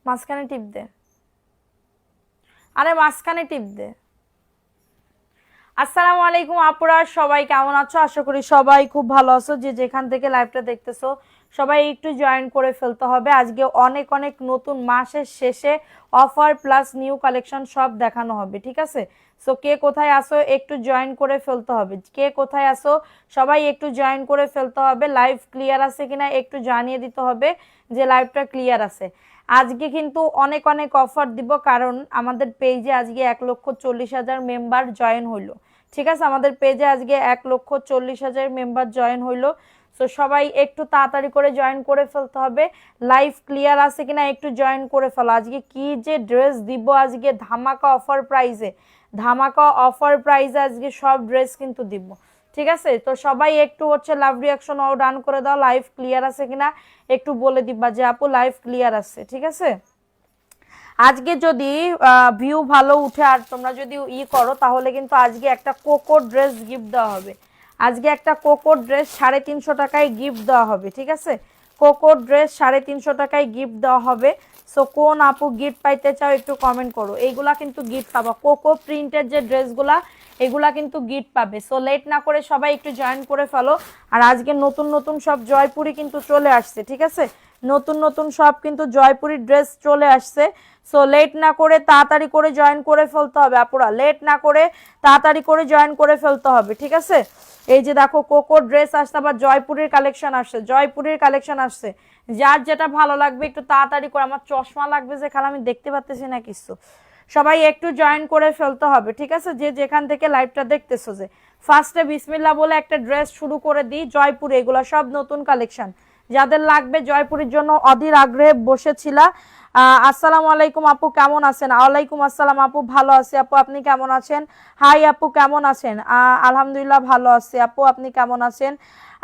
মাঝখানে টিপ দে, আরে মাঝখানে টিপ দে। আসসালামু আলাইকুম আপুরা, সবাই কেমন আছো? আশা করি সবাই খুব ভালো আছো। যে যেখান থেকে লাইভটা দেখতেছো সবাই একটু জয়েন করে ফেলতে হবে। আজকে অনেক অনেক নতুন মাসের শেষে অফার প্লাস নিউ কালেকশন সব দেখানো হবে, ঠিক আছে? সো কে কোথায় আসো একটু জয়েন করে ফেলতে হবে। কে কোথায় আসো সবাই একটু জয়েন করে ফেলতে হবে। লাইভ ক্লিয়ার আছে কিনা একটু জানিয়ে দিতে হবে যে লাইভটা ক্লিয়ার আছে। আজকে কিন্তু অনেক অনেক অফার দিব, কারণ আমাদের পেজে আজকে 1,40,000 মেম্বার জয়েন হইলো, ঠিক আছে? আমাদের পেজে আজকে 1,40,000 মেম্বার জয়েন হইলো। সো সবাই একটু তাড়াতাড়ি করে জয়েন করে ফেলতে হবে। লাইভ ক্লিয়ার আছে কিনা একটু জয়েন করে ফেলো। আজকে কি যে ড্রেস দিব, আজকে ধামাকা অফার প্রাইজে, ধামাকা অফার প্রাইজে আজকে সব ড্রেস কিন্তু দিব, ঠিক আছে? তো সবাই একটু লাভ রিয়াকশন ও ডান করে দাও। লাইভ ক্লিয়ার আছে কিনা একটু বলে দিবা যে আপু লাইভ ক্লিয়ার আছে, ঠিক আছে? আজকে যদি ভিউ ভালো উঠে আর তোমরা যদি করো তাহলে কিন্তু আজকে একটা কোকো ড্রেস গিফট দেওয়া হবে। আজকে একটা কোকো ড্রেস 350 টাকায় গিফট দেওয়া হবে, ঠিক আছে? কোকো ড্রেস 350 টাকায় গিফট দেওয়া হবে। সো কোন আপু গিফট পাইতে চাও একটু কমেন্ট করো। এইগুলা কিন্তু গিফট পাবা, কোকো প্রিন্টের যে ড্রেসগুলা এগুলা কিন্তু গিফট পাবে। সো লেট না করে সবাই একটু জয়েন করে ফেলো। আর আজকে নতুন নতুন সব জয়পুরি কিন্তু চলে আসছে, ঠিক আছে? নতুন নতুন সব কিন্তু জয়পুরি ড্রেস চলে আসছে। সো লেট না করে তাড়াতাড়ি করে জয়েন করে ফেলতে হবে আপুরা, লেট না করে তাড়াতাড়ি করে জয়েন করে ফেলতে হবে, ঠিক আছে? এই যে দেখো কোকো ড্রেস আসছে, আবার জয়পুরের কালেকশন আসছে, জয়পুরের কালেকশন আসছে। যার যেটা ভালো লাগবে একটু তাড়াতাড়ি করে। আমার চশমা লাগবে যে খালা, আমি দেখতে পাচ্তেছি না কিছু। সবাই একটু জয়েন করে ফেলতে হবে, ঠিক আছে? যে যেখান থেকে লাইভটা দেখতেছো, যে ফার্স্টে বিসমিল্লাহ বলে একটা ড্রেস শুরু করে দিই। জয়পুরে এগুলো সব নতুন কালেকশন, যাদের লাগবে জয়পুরের জন্য অধীর আগ্রহে বসেছিলা। আসসালামু আলাইকুম আপু, কেমন আছেন? ওয়ালাইকুম আসসালাম আপু, ভালো আছি আপু, আপনি কেমন আছেন? হাই আপু, কেমন আছেন? আলহামদুলিল্লাহ ভালো আছি আপু, আপনি কেমন আছেন?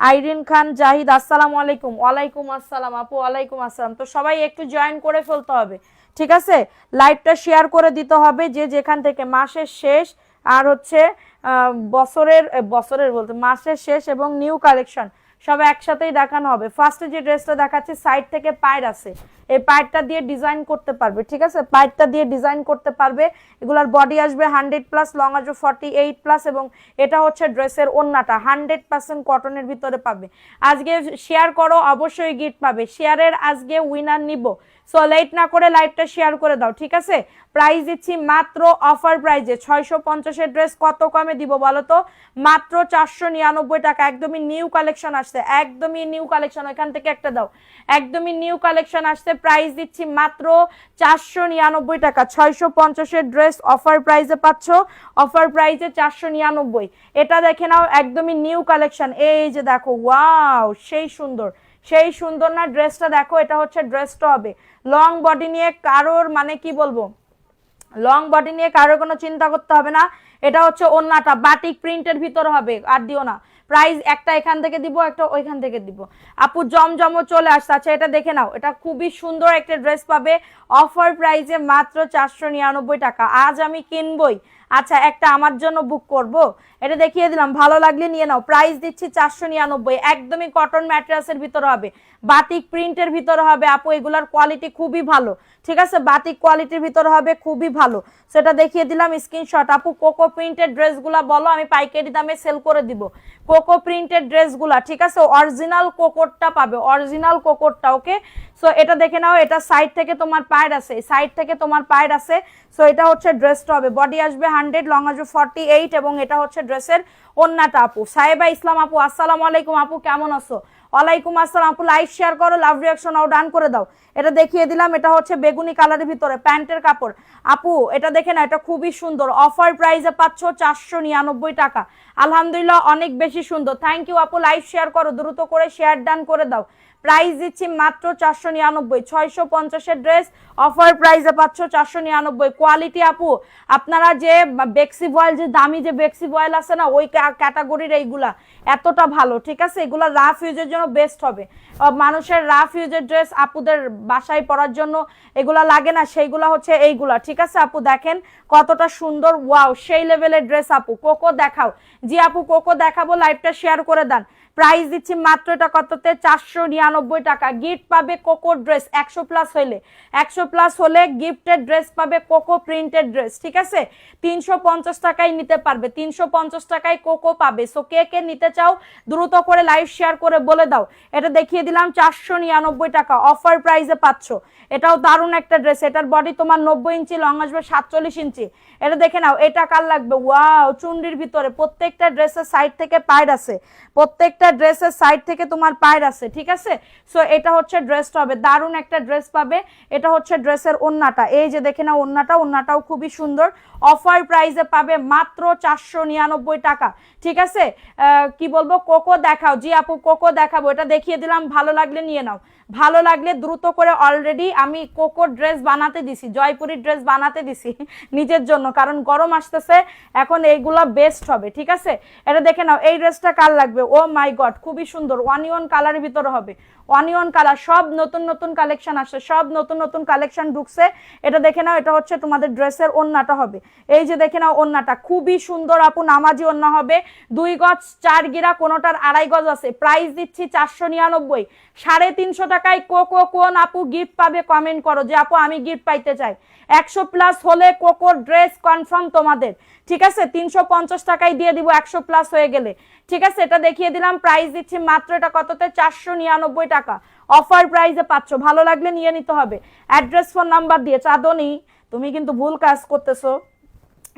আইরিন খান জাহিদ, আসসালামু আলাইকুম। ওয়ালাইকুম আসসালাম আপু, ওয়ালাইকুম আসসালাম। তো সবাই একটু জয়েন করে ফেলতে হবে, ঠিক আছে? লাইভটা শেয়ার করে দিতে হবে যে যেখান থেকে। মাসের শেষ আর বছরের বছরের বলতে মাসের শেষ এবং নিউ কালেকশন সব একসাথেই দেখানো হবে। ফার্স্টে যে ড্রেসটা দেখাচ্ছি সাইড থেকে পায়ের আছে, এই পায়েরটা দিয়ে ডিজাইন করতে পারবে, ঠিক আছে? পায়েরটা দিয়ে ডিজাইন করতে পারবে। এগুলার বডি আসবে 100+, লং আসবে 48+, এবং এটা ড্রেসের ওন্নাটা 100% কটনের ভিতরে পাবে। আজকে শেয়ার করো, অবশ্যই গিফট পাবে। শেয়ারের আজকে উইনার নিব। সো লেট না করে লাইভটা শেয়ার করে দাও, ঠিক আছে? প্রাইস দিচ্ছি মাত্র অফার প্রাইজে 650 ড্রেস কত কমে দিব বলো তো? মাত্র 499 টাকা। একদমই নিউ কালেকশন আসছে, একদমই নিউ কালেকশন। এখান থেকে একটা দাও, একদমই নিউ কালেকশন আসছে। প্রাইস দিচ্ছি মাত্র 499 টাকা। 650 ড্রেস অফার প্রাইজে পাচ্ছ, অফার প্রাইজে 499। এটা দেখে নাও, একদমই নিউ কালেকশন। এই যে দেখো, ওয়াও, সেই সুন্দর, সেই সুন্দর না ড্রেসটা? দেখো, এটা ড্রেসটা হবে লং বডি নিয়ে। কারোর মানে কি বলবো, লং বডি নিয়ে কারোর কোনো চিন্তা করতে হবে না। এটা ওন্নাটা বাটিক প্রিন্টের ভিতর হবে, আর দিও না। প্রাইস একটা এখান থেকে দিব, একটা ওইখান থেকে দিব। আপু জমজমও চলে আসছে। আচ্ছা, এটা দেখে নাও, এটা খুবই সুন্দর একটা ড্রেস পাবে অফার প্রাইসে মাত্র 499 টাকা। আজ আমি কিনবই। আচ্ছা, একটা আমার জন্য বুক করব, এটা দেখিয়ে দিলাম, ভালো লাগলে নিয়ে নাও। প্রাইস দিচ্ছি 499, একদমই কটন ম্যাটেরিয়ালসের ভিতরে হবে, বাটিক প্রিন্টের ভিতরে হবে। আপু এগুলার কোয়ালিটি খুবই ভালো, ঠিক আছে? বাটিক কোয়ালিটির ভিতরে হবে, খুবই ভালো। সেটা দেখিয়ে দিলাম, স্ক্রিনশট। আপু কোকো প্রিন্টের ড্রেসগুলা বলো, আমি পাইকারি দামে সেল করে দিব। কোকো প্রিন্টের ড্রেসগুলা, ঠিক আছে? অরিজিনাল কোকোটটা পাবে, অরিজিনাল কোকোটটা, ওকে? সো এটা দেখে নাও, এটা সাইড থেকে তোমার পায়ের আছে, সাইড থেকে তোমার পায়ের আছে। সো এটা ড্রেসটা হবে, বডি আসবে 100, লং আসবে 48, এবং এটা ড্রেসের ওন্নাটা। আপু সাহেবা ইসলাম আপু, আসসালামু আলাইকুম আপু, কেমন আছো? ওয়ালাইকুম আসসালাম আপু, লাইক শেয়ার করো, লাভ রিয়াকশন ও ডান করে দাও। এটা দেখিয়ে দিলাম, এটা বেগুনি কালারের ভিতরে প্যান্টের কাপড়। আপু এটা দেখে না, এটা খুবই সুন্দর। অফার প্রাইসে পাচ্ছ 499 টাকা। আলহামদুলিল্লাহ, অনেক বেশি সুন্দর। থ্যাংক ইউ আপু, লাইভ শেয়ার করো, দ্রুত করে শেয়ার ডান করে দাও। প্রাইস দিচ্ছি মাত্র 499। 650 ড্রেস অফার প্রাইসে পাচ্ছ 499। কোয়ালিটি আপু, আপনারা যে বেক্সি বয়েল, যে দামি যে বেক্সি বয়েল আছে না, ওই ক্যাটাগরির এইগুলা এতটা ভালো, ঠিক আছে? এগুলা রাফ ইউজের জন্য বেস্ট হবে। মানুষের রাফ ইউজের ড্রেস আপুদের বাসায় পরার জন্য এগুলা লাগে না, সেইগুলা এইগুলা, ঠিক আছে? আপু দেখেন কতটা সুন্দর, ওয়াও, সেই লেভেলের ড্রেস। আপু কোকো দেখাও। জি আপু কোকো দেখাবো, লাইভটা শেয়ার করে দেন। প্রাইস দিচ্ছি মাত্র এটা কততে 499 টাকা। গিফট পাবে কোকো ড্রেস 100+ হইলে, 100+ হলে গিফটেড ড্রেস পাবে কোকো প্রিন্টেড ড্রেস, ঠিক আছে? 350 টাকায় নিতে পারবে, 350 টাকায় কোকো পাবে। সো কে কে নিতে চাও দ্রুত করে লাইভ শেয়ার করে বলে দাও। এটা দেখিয়ে দিলাম 499 টাকা অফার প্রাইসে পাচ্ছ। এটাও দারুণ একটা ড্রেস, এটার বডি তোমার 90 ইঞ্চি, লং আসবে 47 ইঞ্চি। এটা দেখে নাও, এটা কার লাগবে? ওয়াও, চুন্ডির ভিতরে প্রত্যেকটা ড্রেসের সাইড থেকে পায়ের আছে, প্রত্যেকটা ড্রেসের সাইড থেকে তোমার পায়ের আছে, ঠিক আছে? সো এটা হচ্ছে ড্রেসটা হবে, দারুণ একটা ড্রেস পাবে। এটা হচ্ছে ড্রেসের ওন্নাটা, এই যে দেখে নাও ওন্নাটা, ওন্নাটাও খুবই সুন্দর। অফার প্রাইসে পাবে মাত্র 499 টাকা, ঠিক আছে? কি বলবো, কোকো দেখাও। জি আপু কোকো দেখাবো, এটা দেখিয়ে দিলাম, ভালো লাগলে নিয়ে নাও, ভালো লাগলে দ্রুত করে। অলরেডি আমি কোকো ড্রেস বানাতে দিছি, জয়পুরি ড্রেস বানাতে দিছি নিজের জন্য, কারণ গরম আসতেছে, এখন এইগুলা বেস্ট হবে, ঠিক আছে? এটা দেখে নাও, এই ড্রেসটা কার লাগবে? ও মাই গড, খুবই সুন্দর, অনিয়ন কালারের ভিতরে হবে, অনিয়ন কালার। সব নতুন নতুন কালেকশন আসছে, সব নতুন নতুন কালেকশন ঢুকছে। এটা দেখে নাও, এটা হচ্ছে তোমাদের ড্রেসের ওন্নাটা হবে, এই যে দেখে নাও ওন্নাটা খুবই সুন্দর আপু, নামাজি ওন্না হবে, 2 গজ 4 গিরা, কোনোটার 2.5 গজ আছে। প্রাইস দিচ্ছি 499, 350 টাকায় কোকো। কোন আপু গিফট পাবে কমেন্ট করো যে আপু আমি গিফট পাইতে চাই। 100+ হলে কোকো ড্রেস কনফার্ম তোমাদের, ঠিক আছে? 350 টাকায় দিয়ে দিব 100+ হয়ে গেলে, ঠিক আছে? এটা দেখিয়ে দিলাম, প্রাইস দিচ্ছি মাত্র এটা কততে 499 টাকা অফার প্রাইসে পাচ্ছ। ভালো লাগলে নিয়ে নিতে হবে। অ্যাড্রেস ফোন নাম্বার দিয়ে। চাঁদনি তুমি কিন্তু ভুল কাজ করতেছো।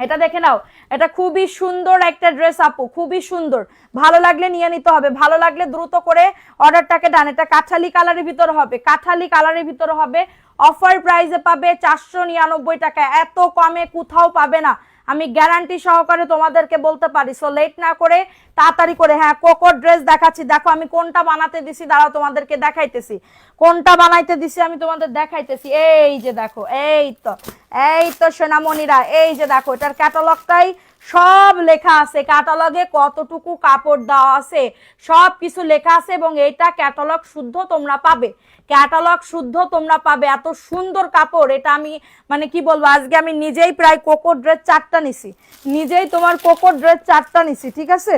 এটা দেখে নাও, এটা খুবই সুন্দর একটা ড্রেস আপু, খুবই সুন্দর, ভালো লাগলে নিয়ে নিতে হবে, ভালো লাগলে দ্রুত করে অর্ডারটাকে ডান। এটা কাঠালি কালারের ভিতরে হবে, কাঠালি কালারের ভিতরে হবে, অফার প্রাইসে পাবে 499 টাকা। এত কমে কোথাও পাবে না, আমি গ্যারান্টি সহকারে তোমাদেরকে বলতে পারি। সো লেট না করে তাড়াতাড়ি করে, হ্যাঁ কোকো ড্রেস দেখাচ্ছি, দেখো আমি কোনটা বানাতে দিছি, দাঁড়াও তোমাদেরকে দেখাইতেছি কোনটা বানাইতে দিছি, আমি তোমাদের দেখাইতেছি। এই যে দেখো, এই তো সোনামণিরা, এই যে দেখো, এটার ক্যাটালগটাই সব লেখা আছে, ক্যাটালগে কতটুকু কাপড় দেওয়া আছে সব কিছু লেখা আছে, এবং এইটা ক্যাটালগ শুদ্ধ তোমরা পাবে, ক্যাটালগ শুদ্ধ তোমরা পাবে। এত সুন্দর কাপড়, এটা আমি মানে কি বলবো, আজকে আমি নিজেই প্রায় কোকো ড্রেস 4টা নিছি, নিজেই তোমার কোকো ড্রেস 4টা নিছি, ঠিক আছে?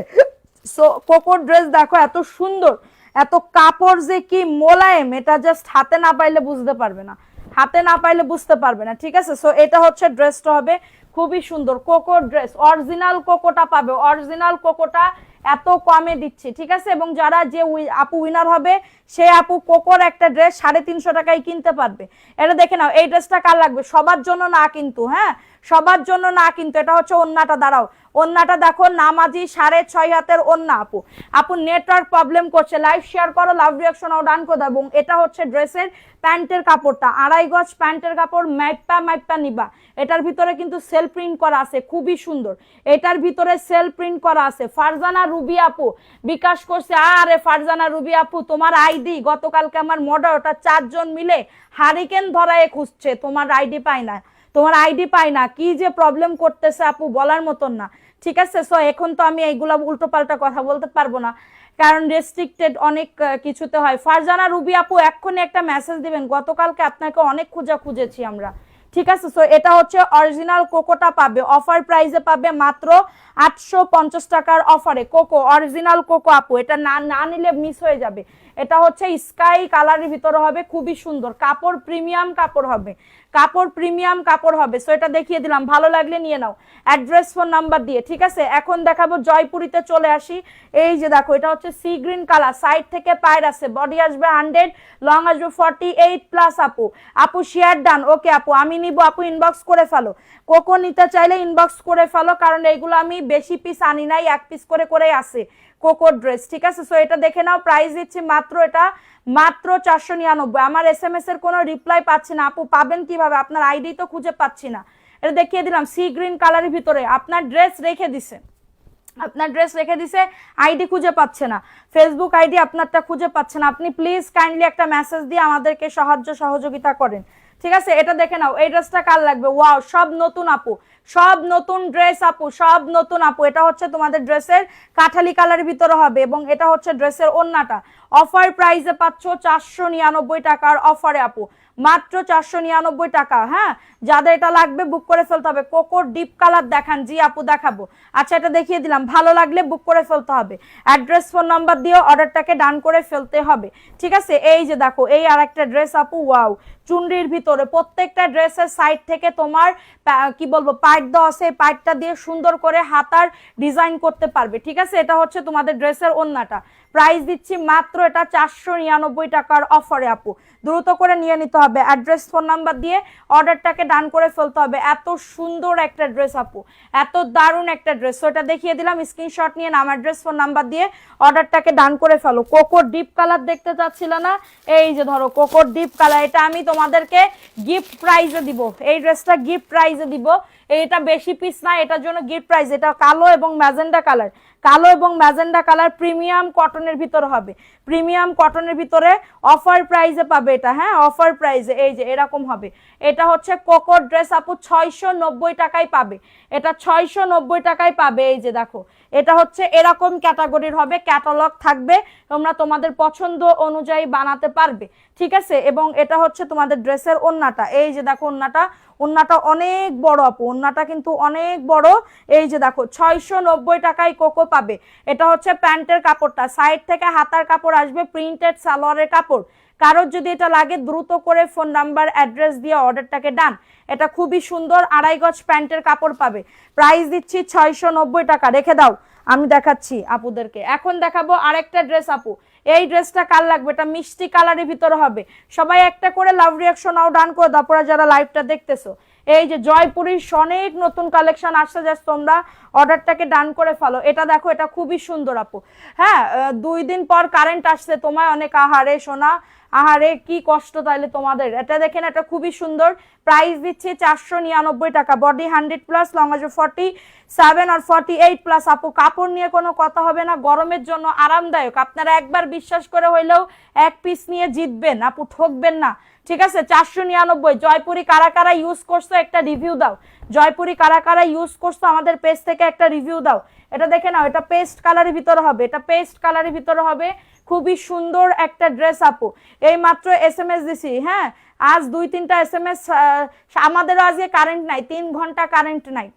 সো কোকো ড্রেস দেখো এত সুন্দর, এত কাপড় যে কি মোলায়েম, এটা জাস্ট হাতে না পাইলে বুঝতে পারবে না, হাতে না পাইলে বুঝতে পারবে না, ঠিক আছে? সো এটা হচ্ছে ড্রেসটা হবে, খুবই সুন্দর কোকো ড্রেস, অরিজিনাল কোকোটা পাবে, অরিজিনাল কোকোটা এত কমে দিচ্ছি, ঠিক আছে? এবং যারা যে আপু উইনার হবে সে আপু কোকোর একটা ড্রেস 350 টাকায় কিনতে পারবে। এটা দেখে নাও, এই ড্রেসটা কার লাগবে? সবার জন্য না কিন্তু, হ্যাঁ সবার জন্য না কিন্তু। এটা হচ্ছে ওন্নাটা, দাঁড়াও ওন্নাটা দেখো, নামাজি 6.5 হাতের ওন্না আপু। আপু নেটওয়ার্ক প্রবলেম করছে, লাইভ শেয়ার করো, লাভ রিয়াকশন ও ডান করে দাও। এবং এটা হচ্ছে ড্রেসের প্যান্টের কাপড়টা, 2.5 গজ প্যান্টের কাপড়, মাইপা নিবা। এটার ভিতরে কিন্তু সেল প্রিন্ট করা আছে, খুবই সুন্দর, এটার ভিতরে সেল প্রিন্ট করা আছে। ফারজানা রুবি আপু বিকাশ করছে, আরে ফারজানা রুবি আপু তোমার আইডি গতকালকে আমার মর্ডার, ওটা 4 জন মিলে হারিকেন ধরায় খুঁজছে, তোমার আইডি পায় না, তোমার আইডি পায় না, কি যে প্রবলেম করতেছে আপু বলার মতন না, ঠিক আছে? সো এখন তো আমি এইগুলা উল্টো পাল্টা কথা বলতে পারবো না, কারণ রেস্ট্রিক্টেড অনেক কিছুতে হয়। ফারজানা রুবি আপু এক্ষুনি একটা মেসেজ দিবেন, গতকালকে আপনাকে অনেক খুঁজেছি আমরা, ঠিক আছে? সো এটা হচ্ছে অরিজিনাল কোকোটা পাবে, অফার প্রাইসে পাবে মাত্র 850 টাকার অফারে। কোকো অরিজিনাল কোকো আপু, এটা না নিলে মিস হয়ে যাবে। এটা হচ্ছে স্কাই কালারের ভিতরে হবে, খুবই সুন্দর কাপড়, প্রিমিয়াম কাপড় হবে, কাপড় প্রিমিয়াম কাপড় হবে। সো এটা দেখিয়ে দিলাম, ভালো লাগলে নিয়ে নাও অ্যাড্রেস ফোন নাম্বার দিয়ে, ঠিক আছে? এখন দেখাবো জয়পুরিতে চলে আসি। এই যে দেখো, এটা হচ্ছে সি গ্রিন কালার, সাইড থেকে পায়ের আছে, বডি আসবে 100, লং আসবে 48+। আপু শেয়ার ডান, ওকে আপু আমি নিব, আপু ইনবক্স করে ফেলো, কোকো নিতে চাইলে ইনবক্স করে ফেলো, কারণ এইগুলো আমি বেশি পিস আনি নাই, 1 পিস করে আসে কোকো ড্রেস, ঠিক আছে? সো এটা দেখে নাও, প্রাইস দিচ্ছি মাত্র এটা মাত্র 499। আমার SMS এর কোনো রিপ্লাই পাচ্ছি না আপু, পাবেন কিভাবে? আপনার আইডি তো খুঁজে পাচ্ছি না। এটা দেখিয়ে দিলাম, সি গ্রিন কালারের ভিতরে আপনার ড্রেস রেখে দিছে, আপনার ড্রেস রেখে দিছে, আইডি খুঁজে পাচ্ছে না, ফেসবুক আইডি আপনারটা খুঁজে পাচ্ছে না। আপনি প্লিজ কাইন্ডলি একটা মেসেজ দিয়ে আমাদেরকে সহযোগিতা করেন, ঠিক আছে? এটা দেখে নাও, এই ড্রেসটা কার লাগবে? ওয়াও, সব নতুন আপু, সব নতুন ড্রেস আপু, সব নতুন আপু। এটা হচ্ছে তোমাদের ড্রেসের কাঠালি কালারের ভিতরে হবে, এবং এটা হচ্ছে ড্রেসের ওন্নাটা। অফার প্রাইসে পাচ্ছ 499 টাকার অফারে আপু, মাত্র 499 টাকা। হ্যাঁ, যাদের এটা লাগবে বুক করে ফেলতে হবে। কোকো ডিপ কালার দেখান। জি আপু দেখাবো। আচ্ছা এটা দেখিয়ে দিলাম, ভালো লাগলে বুক করে ফেলতে হবে। অ্যাড্রেস ফোন নাম্বার দিয়ে অর্ডারটাকে ডান করে ফেলতে হবে, ঠিক আছে। এই যে দেখো এই আর একটা ড্রেস আপু, ওয়াও, চুনরির ভিতরে প্রত্যেকটা ড্রেসের সাইড থেকে তোমার কি বলবো পাইট দেওয়া আছে, পাইটটা দিয়ে সুন্দর করে হাতার ডিজাইন করতে পারবে, ঠিক আছে। এটা হচ্ছে তোমাদের ড্রেসের ওন্নাটা। প্রাইস দিচ্ছি মাত্র এটা 499 টাকার অফারে আপু, দ্রুত করে নিয়ে নিতে হবে। অ্যাড্রেস ফোন নাম্বার দিয়ে অর্ডারটাকে ডান করে ফেলতে হবে। এত সুন্দর একটা ড্রেস আপু, এত দারুণ একটা ড্রেস। তো এটা দেখিয়ে দিলাম, স্ক্রিনশট নিয়ে নাম অ্যাড্রেস ফোন নাম্বার দিয়ে অর্ডারটাকে ডান করে ফেলো। কোকো ডিপ কালার দেখতে চাচ্ছিল না, এই যে ধরো কোকো ডিপ কালার, এটা আমি তোমাদেরকে গিফট প্রাইজে দিব। এই ড্রেসটা গিফট প্রাইজে দিব, এটা বেশি পিস না, এটার জন্য গিফট প্রাইজ। এটা কালো এবং ম্যাজেন্ডা কালার, কালো এবং ম্যাজেন্ডা কালার, প্রিমিয়াম কটনের ভিতরে হবে, প্রিমিয়াম কটনের ভিতরে অফার প্রাইজে পাবে এটা। হ্যাঁ, অফার প্রাইজে এই যে এরকম হবে। এটা হচ্ছে কোকো ড্রেস আপু, 690 টাকায় পাবে, এটা 690 টাকায় পাবে। এই যে দেখো এটা হচ্ছে এরকম ক্যাটাগরির হবে, ক্যাটালগ থাকবে, তোমরা তোমাদের পছন্দ অনুযায়ী বানাতে পারবে, ঠিক আছে। এবং এটা হচ্ছে তোমাদের ড্রেসের ওন্নাটা, এই যে দেখো ওন্নাটা, ওন্নাটা অনেক বড় আপু, ওন্নাটা কিন্তু অনেক বড়। এই যে দেখো 690 টাকায় কোকো পাবে। এটা হচ্ছে প্যান্টের কাপড়টা, সাইড থেকে হাতার কাপড় আসবে, প্রিন্টেড সালোয়ারের কাপড়। কারোর যদি এটা লাগে দ্রুত করে ফোন নাম্বার অ্যাড্রেস দিয়ে অর্ডারটাকে ডান। এটা খুবই সুন্দর 2.5 গজ প্যান্টের কাপড় পাবে। প্রাইস দিচ্ছি 690 টাকা। রেখে দাও, আমি দেখাচ্ছি আপুদেরকে। এখন দেখাবো আরেকটা ড্রেস আপু, এই ড্রেসটা কার লাগবে, এটা মিষ্টি কালারের ভিতরে হবে। সবাই একটা করে লাভ রিয়াকশন আও ডান করে দাও, পরে যারা লাইভটা দেখতেছো। এই যে জয়পুরীর অনেক নতুন কালেকশন আসছে, জাস্ট তোমরা অর্ডারটাকে ডান করে ফেলো। এটা দেখো, এটা খুবই সুন্দর আপু। হ্যাঁ, 2 দিন পর কারেন্ট আসছে, তোমায় অনেক আহারে সোনা, আহারে কি কষ্ট তাইলে তোমাদের। এটা দেখেন, এটা খুবই সুন্দর। প্রাইস দিচ্ছি 499 টাকা। বডি 100+, লং আছে 47 আর 48 প্লাস আপু। কাপড় নিয়ে কোনো কথা হবে না, গরমের জন্য আরামদায়ক। আপনারা একবার বিশ্বাস করে হইলেও এক পিস নিয়ে জিতবেন আপু, ঠকবেন না, ঠিক আছে। 499। জয়পুরি কারা কারা ইউজ করছো একটা রিভিউ দাও, জয়পুরি কারা কারা ইউজ করছো আমাদের পেজ থেকে একটা রিভিউ দাও। এটা দেখে নাও, এটা পেস্ট কালারের ভিতরে হবে, এটা পেস্ট কালারের ভিতরে হবে। খুবই সুন্দর একটা ড্রেস আপু। এই মাত্র এসএমএস দিছি, হ্যাঁ আজ 2-3টা এসএমএস। আমাদেরও আজকে কারেন্ট নাই, 3 ঘন্টা কারেন্ট নাই,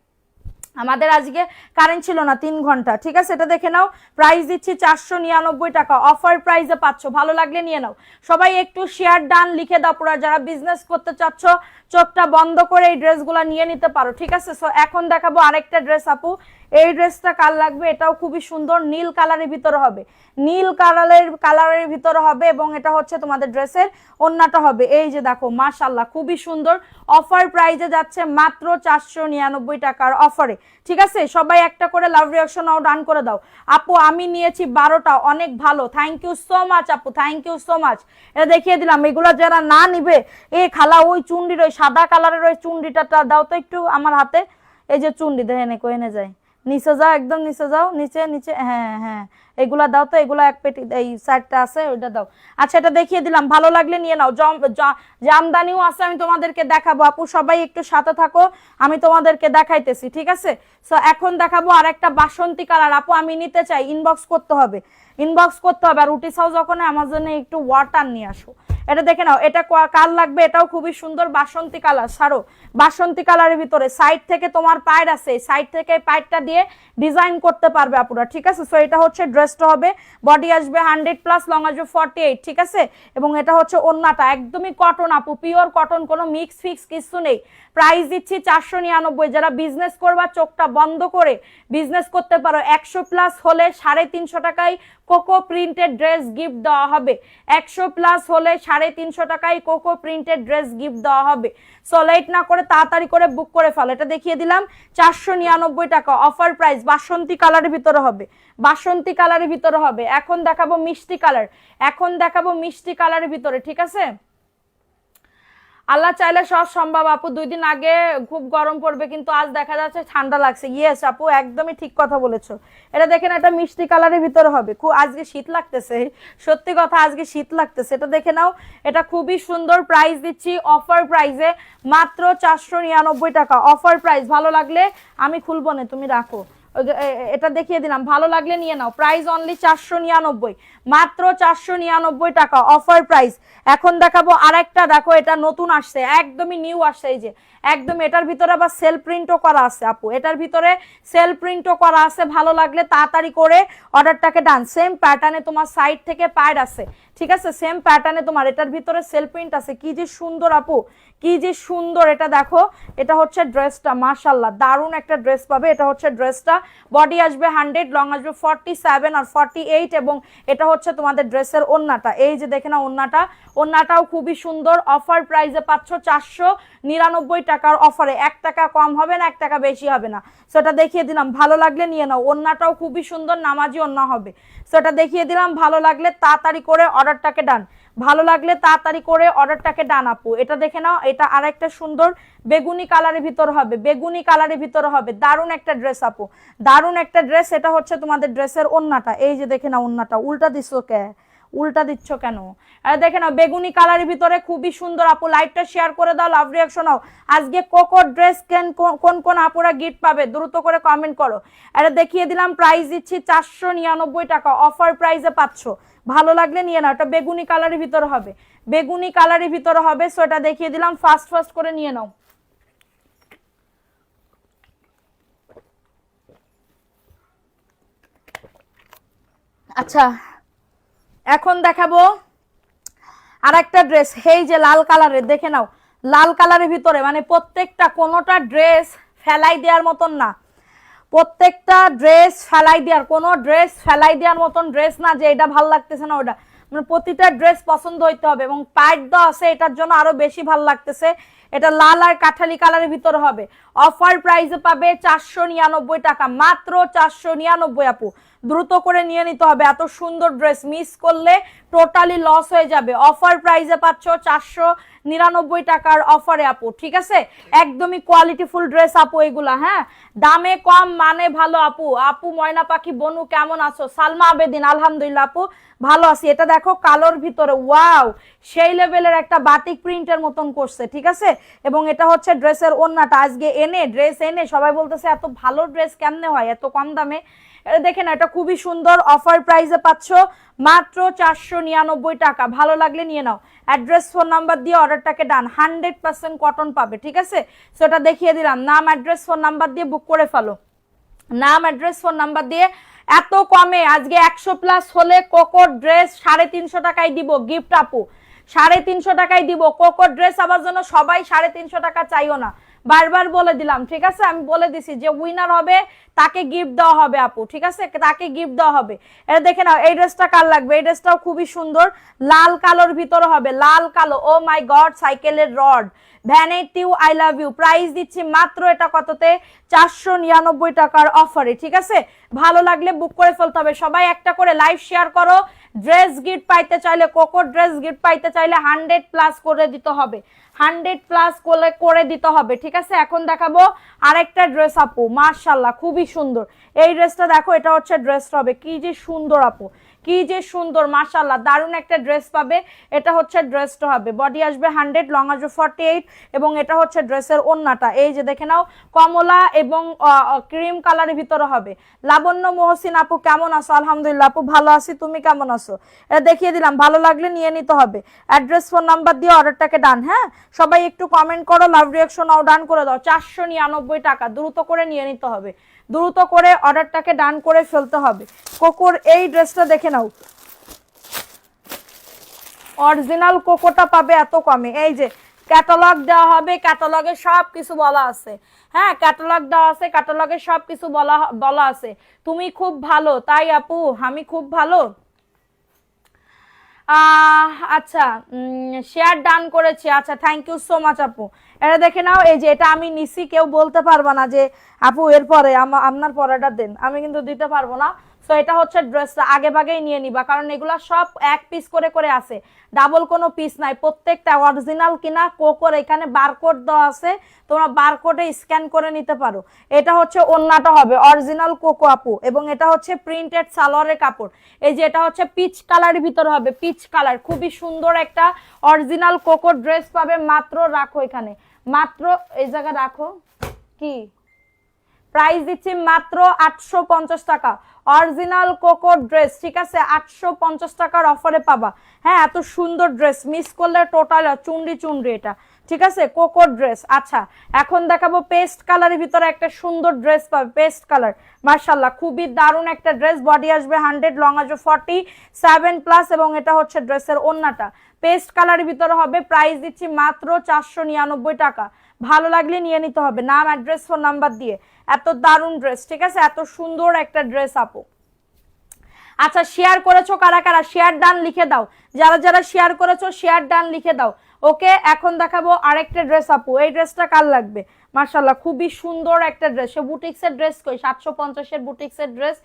আমাদের আজকে কারেন্ট ছিল না 3 ঘন্টা, ঠিক আছে। এটা দেখে নাও, প্রাইস দিচ্ছি 499 টাকা, অফার প্রাইসে পাচ্ছ। ভালো লাগলে নিয়ে নাও। সবাই একটু শেয়ার ডান লিখে দাও, পুরো যারা বিজনেস করতে চাচ্ছ চোখটা বন্ধ করে এই ড্রেসগুলো নিয়ে নিতে পারো, ঠিক আছে। সো এখন দেখাবো আরেকটা ড্রেস আপু, এই ড্রেসটা কার লাগবে, এটাও খুবই সুন্দর, নীল কালারের ভিতরে হবে, নীল কালারের ভিতরে হবে। এবং এটা হচ্ছে তোমাদের ড্রেসের ওন্নাটা হবে। এই যে দেখো মাশাআল্লাহ, খুবই সুন্দর। অফার প্রাইজে যাচ্ছে মাত্র 499 টাকার অফারে, ঠিক আছে। সবাই একটা করে লাভ রিঅ্যাকশন নাও ডান করে দাও। আপু আমি নিয়েছি 12টা, অনেক ভালো, থ্যাংক ইউ সো মাচ আপু, থ্যাংক ইউ সো মাচ। এটা দেখিয়ে দিলাম। এগুলো যারা না নিবে, এ খালা ওই চুন্ডির ওই সাদা কালারের ওই চুন্ডিটা দাও তো একটু আমার হাতে। এই যে চুন্ডি দেখেন কোয়েনে যায়, নিচে যাও, একদম নিচে যাও, নিচে নিচে, হ্যাঁ হ্যাঁ এগুলা দাও তো, এগুলা এক পেটি, এই সাইডটা আছে ওইটা দাও। আচ্ছা এটা দেখিয়ে দিলাম, ভালো লাগলে নিয়ে নাও। জামদানিও আছে, আমি তোমাদেরকে দেখাবো আপু, সবাই একটু সাথে থাকো, আমি তোমাদেরকে দেখাইতেছি, ঠিক আছে। সো এখন দেখাবো আরেকটা বাসন্তী কালার আপু, আমি নিতে চাই, ইনবক্স করতে হবে, ইনবক্স করতে হবে। আর রুটি সাউজ ওখানে আমার জন্য একটু ওয়াটার নিয়ে আসো। এটা দেখে নাও, এটা কার লাগবে, এটাও খুবই সুন্দর বাসন্তী কালার। সারো বাসন্তী কালারের ভিতরে সাইড থেকে তোমার পায়ের আছে, সাইড থেকে পায়েরটা দিয়ে ডিজাইন করতে পারবে আপুরা, ঠিক আছে। সো এটা হচ্ছে ড্রেসটা হবে, বডি আসবে 100+, লং আসবে 48, ঠিক আছে। এবং এটা হচ্ছে ওন্নাটা, একদমই কটন আপু, পিওর কটন, কোনো মিক্স ফিক্স কিছু নেই। প্রাইস দিচ্ছি 499। যারা বিজনেস করবা চোখটা বন্ধ করে বিজনেস করতে পারো। 100+ হলে 350 টাকায় কোকো প্রিন্টেড ড্রেস গিফট দেওয়া হবে। 100+ হলে 350 টাকায় কোকো প্রিন্টেড ড্রেস গিফট দেওয়া হবে। সো লেট না করে তাড়াতাড়ি করে বুক করে ফেলো। এটা দেখিয়ে দিলাম 499 টাকা, অফার প্রাইস। বাসন্তী কালারের ভিতরে হবে, বাসন্তী কালারের ভিতরে হবে। এখন দেখাবো মিষ্টি কালার, এখন দেখাবো মিষ্টি কালারের ভিতরে, ঠিক আছে। আল্লাহ চাইলে সব সম্ভব আপু। 2 দিন আগে খুব গরম পড়বে, কিন্তু আজ দেখা যাচ্ছে ঠান্ডা লাগছে। ইয়েস আপু, একদমই ঠিক কথা বলেছো। এটা দেখেন, এটা মিষ্টি কালারের ভিতরে হবে। খুব আজকে শীত লাগতেছে, সত্যি কথা আজকে শীত লাগতেছে। এটা দেখে নাও, এটা খুবই সুন্দর। প্রাইস দিচ্ছি অফার প্রাইসে মাত্র 499 টাকা, অফার প্রাইস। ভালো লাগলে আমি খুলবো না, তুমি রাখো। এটা দেখিয়ে দিলাম, ভালো লাগলে নিয়ে নাও। প্রাইস অনলি 499, মাত্র 499 টাকা অফার প্রাইস। এখন দেখাবো আরেকটা, দেখো এটা নতুন আসছে, একদমই নিউ আসছে, এই যে একদম এটার ভিতরে আবার সেল প্রিন্টও করা আছে আপু, এটার ভিতরে সেল প্রিন্টও করা আছে। ভালো লাগলে তাড়াতাড়ি করে অর্ডারটাকে ডান। সেম প্যাটার্নে তোমার সাইড থেকে প্যাড আছে, ঠিক আছে, সেম প্যাটার্নে তোমার এটার ভিতরে সেল প্রিন্ট আছে। কি যে সুন্দর আপু, কি যে সুন্দর। এটা দেখো, এটা হচ্ছে ড্রেসটা, মাশাআল্লাহ দারুণ একটা ড্রেস পাবে। এটা হচ্ছে ড্রেসটা, বডি আসবে 100, লং আসবে 47 আর 48, এবং এটা হচ্ছে তোমাদের ড্রেসের ওন্নাটা। এই যে দেখে না ওন্নাটাও খুবই সুন্দর। অফার প্রাইসে পাচ্ছ 499 টাকার অফারে। 1 টাকা কম হবে না, 1 টাকা বেশি হবে না। সেটা দেখিয়ে দিলাম, ভালো লাগলে নিয়ে নাও। ওন্নাটাও খুবই সুন্দর, নামাজি ওন্না হবে। সেটা দেখিয়ে দিলাম, ভালো লাগলে তাড়াতাড়ি করে অর্ডারটাকে ডান। ভালো লাগলে তাড়াতাড়ি করে অর্ডারটাকে ডান আপু। এটা দেখে নাও, এটা আরেকটা সুন্দর বেগুনি কালারের ভিতর হবে, বেগুনি কালারের ভিতর হবে। দারুণ একটা ড্রেস আপু, দারুণ একটা ড্রেস। এটা হচ্ছে তোমাদের ড্রেসের ওন্নাটা। এই যে দেখে নাও ওন্নাটা, উল্টা দিচ্ছ উল্টা দিচ্ছ কেন? দেখে নাও বেগুনি কালারের ভিতরে খুবই সুন্দর আপু। লাইভটা শেয়ার করে দাও, লাভ রিঅ্যাকশন নাও। আজকে কোকো ড্রেস কোন কোন আপুরা গিফট পাবে দ্রুত করে কমেন্ট করো। এটা দেখিয়ে দিলাম, প্রাইস দিচ্ছি 499 টাকা অফার প্রাইসে পাচ্ছ। ভালো লাগলে নিয়ে নাও। এটা বেগুনি কালারের ভিতরে হবে, বেগুনি কালারের ভিতরে হবে। সো এটা দেখিয়ে দিলাম, ফাস্ট করে নিয়ে নাও। আচ্ছা, এখন দেখাবো আরেকটা ড্রেস। এই যে লাল কালারের, দেখে নাও লাল কালারের ভিতরে, মানে প্রত্যেকটা কোনোটা ড্রেস ফেলাই দেওয়ার মতন না, প্রত্যেকটা ড্রেস ফেলাই দেওয়ার, কোনো ড্রেস ফেলাই দেওয়ার মতন ড্রেস না যে এটা ভাল লাগতেছে না ওটা, মানে প্রতিটা ড্রেস পছন্দ হইতে হবে। এবং পাইট দেওয়া আছে, এটার জন্য আরো বেশি ভাল লাগতেছে। এটা লাল আর কাঠালি কালারের ভিতরে হবে। অফার প্রাইসে পাবে 499 টাকা, মাত্র 499 আপু। দ্রুত করে নিয়ে নিতে হবে, এত সুন্দর ড্রেস মিস করলে টোটালি লস হয়ে যাবে। অফার প্রাইসে পাচ্ছ 499 টাকার অফারে আপু, ঠিক আছে। একদমই কোয়ালিটিফুল ড্রেস আপু এগুলা, হ্যাঁ, দামে কম মানে ভালো আপু। আপু ময়না পাখি বনু কেমন আছো? সালমা আবেদিন, আলহামদুলিল্লাহ আপু ভালো আছি। এটা দেখো কালোর ভিতরে, ওয়াও সেই লেভেলের একটা বাটিক প্রিন্টের মতন করছে, ঠিক আছে। এবং এটা হচ্ছে ড্রেসের ওন্নাটা। আজকে ড্রেস এনে সবাই বলতেছে এত ভালো ড্রেস কেমনে হয় এত কম দামে। দেখে না, এটা খুবই সুন্দর। অফার প্রাইসে পাচ্ছ মাত্র 499 টাকা। ভালো লাগলে নিয়ে নাও। অ্যাড্রেস ফোন নাম্বার দিয়ে অর্ডারটাকে ডান। 100% কটন পাবে, ঠিক আছে। সেটা দেখিয়ে দিলাম, নাম অ্যাড্রেস ফোন নাম্বার দিয়ে বুক করে ফেলো। নাম অ্যাড্রেস ফোন নাম্বার দিয়ে। এত কমে আজকে 100+ হলে কোকো ড্রেস 350 টাকায় দিব গিফট আপু, 350 টাকায় দিব কোকো ড্রেস। আবার জন্য সবাই 350 টাকা চাইও না, বারবার বলে দিলাম, ঠিক আছে। আমি বলে দিছি যে উইনার হবে তাকে গিফট দেওয়া হবে আপু, ঠিক আছে, তাকে গিফট দেওয়া হবে। এটা দেখে নাও, এই ড্রেসটা কার লাগবে? এই ড্রেসটাও খুবই সুন্দর, লাল কালোর ভিতরে হবে, লাল কালো। ও মাই গড, সাইকেলের rod, vanity I love you. Price দিচ্ছি মাত্র এটা কততে? 499 টাকার অফারে, ঠিক আছে। ভালো লাগলে বুক করে ফেলতে হবে। সবাই একটা করে লাইভ শেয়ার করো। ড্রেস গিফট পাইতে চাইলে, কোকো ড্রেস গিফট পাইতে চাইলে 100+ করে দিতে হবে, 100+ করে দিতে হবে, ঠিক আছে। এখন দেখাবো আরেকটা ড্রেস আপু, মাশাআল্লাহ খুবই সুন্দর। এই ড্রেসটা দেখো, এটা হচ্ছে ড্রেসটা হবে, কি যে সুন্দর আপু, কি যে সুন্দর, মাশাআল্লাহ দারুণ একটা ড্রেস পাবে। এটা হচ্ছে ড্রেসটা হবে, বডি আসবে 100, লং আসবে 48, এবং এটা হচ্ছে ড্রেসের ওন্নাটা। এই যে দেখে নাও, কমলা এবং ক্রিম কালারের ভিতরে হবে। লাবণ্য মহসিন আপু কেমন আছো? আলহামদুলিল্লাহ আপু ভালো আছি, তুমি কেমন আছো? এটা দেখিয়ে দিলাম, ভালো লাগলে নিয়ে নিতে হবে। অ্যাড্রেস ফোন নাম্বার দিয়ে অর্ডারটাকে ডান। হ্যাঁ, সবাই একটু কমেন্ট করো, লাভ রিঅ্যাকশন নাও, ডান করে দাও। 499 টাকা, দ্রুত করে নিয়ে নিতে হবে, দ্রুত করে অর্ডারটাকে ডান করে ফেলতে হবে। কোকোর এই ড্রেসটা দেখে নাও, অরিজিনাল কোকোটা পাবে এত কমে। এই যে ক্যাটালগ দেওয়া হবে, ক্যাটালগে সব কিছু বলা আছে, হ্যাঁ ক্যাটালগ দেওয়া আছে, ক্যাটালগে সব কিছু বলা আছে। তুমি খুব ভালো, তাই আপু আমি খুব ভালো। আচ্ছা, শেয়ার ডান করেছি, আচ্ছা থ্যাংক ইউ সো মাচ আপু। এটা দেখে নাও, এই যে এটা আমি নিছি, কেউ বলতে পারবা না যে আপু এরপরে আপনার পরেটা দেন, আমি কিন্তু দিতে পারবো না। সো এটা হচ্ছে ড্রেসটা, আগে ভাগেই নিয়ে নিবা, কারণ এগুলা সব এক পিস করে করে আছে, ডাবল কোনো পিস নাই, প্রত্যেকটা অরিজিনাল কিনা কোকোর। এখানে বারকোড দেওয়া আছে, তোমরা বারকোডে স্ক্যান করে নিতে পারো। এটা হচ্ছে ওন্নাটা হবে অরিজিনাল কোকো আপু, এবং এটা হচ্ছে প্রিন্টেড সালোয়ারের কাপড়। এই যে এটা হচ্ছে পিচ কালারের ভিতরে হবে, পিচ কালার, খুবই সুন্দর একটা অরিজিনাল কোকো ড্রেস পাবে। মাত্র রাখো এখানে, মাত্র এই জায়গা রাখো, কি প্রাইস দিচ্ছি মাত্র 850 টাকা। অরিজিনাল কোকো ড্রেস, ঠিক আছে, 850 টাকার অফারে পাবা। হ্যাঁ, এত সুন্দর ড্রেস মিস করলে টোটাল চুনরি চুনরি এটা, ঠিক আছে, কোকো ড্রেস। আচ্ছা, এখন দেখাবো পেস্ট কালারের ভিতরে একটা সুন্দর ড্রেস পাবে, পেস্ট কালার, মাশাআল্লাহ খুবই দারুণ একটা ড্রেস। বডি আসবে 100, লং আসবে 47+, এবং এটা হচ্ছে ড্রেসের ওন্নাটা পেস্ট কালারের ভিতরে হবে। প্রাইস দিচ্ছি মাত্র 499 টাকা। ভালো লাগলে নিয়ে নিতে হবে, নাম, অ্যাড্রেস, ফোন নাম্বার দিয়ে। এত দারুণ ড্রেস, ঠিক আছে, এত সুন্দর একটা ড্রেস আপু। আচ্ছা, শেয়ার করেছো কারা কারা, শেয়ার ডান লিখে দাও। যারা যারা শেয়ার করেছো শেয়ার ডান লিখে দাও। ওকে, এখন দেখাবো আরেকটা ড্রেস আপু। এই ড্রেসটা কার লাগবে? মাশাআল্লাহ খুবই সুন্দর একটা ড্রেস। বুটিক্সের ড্রেস কই? 750 এর বুটিক্সের ড্রেস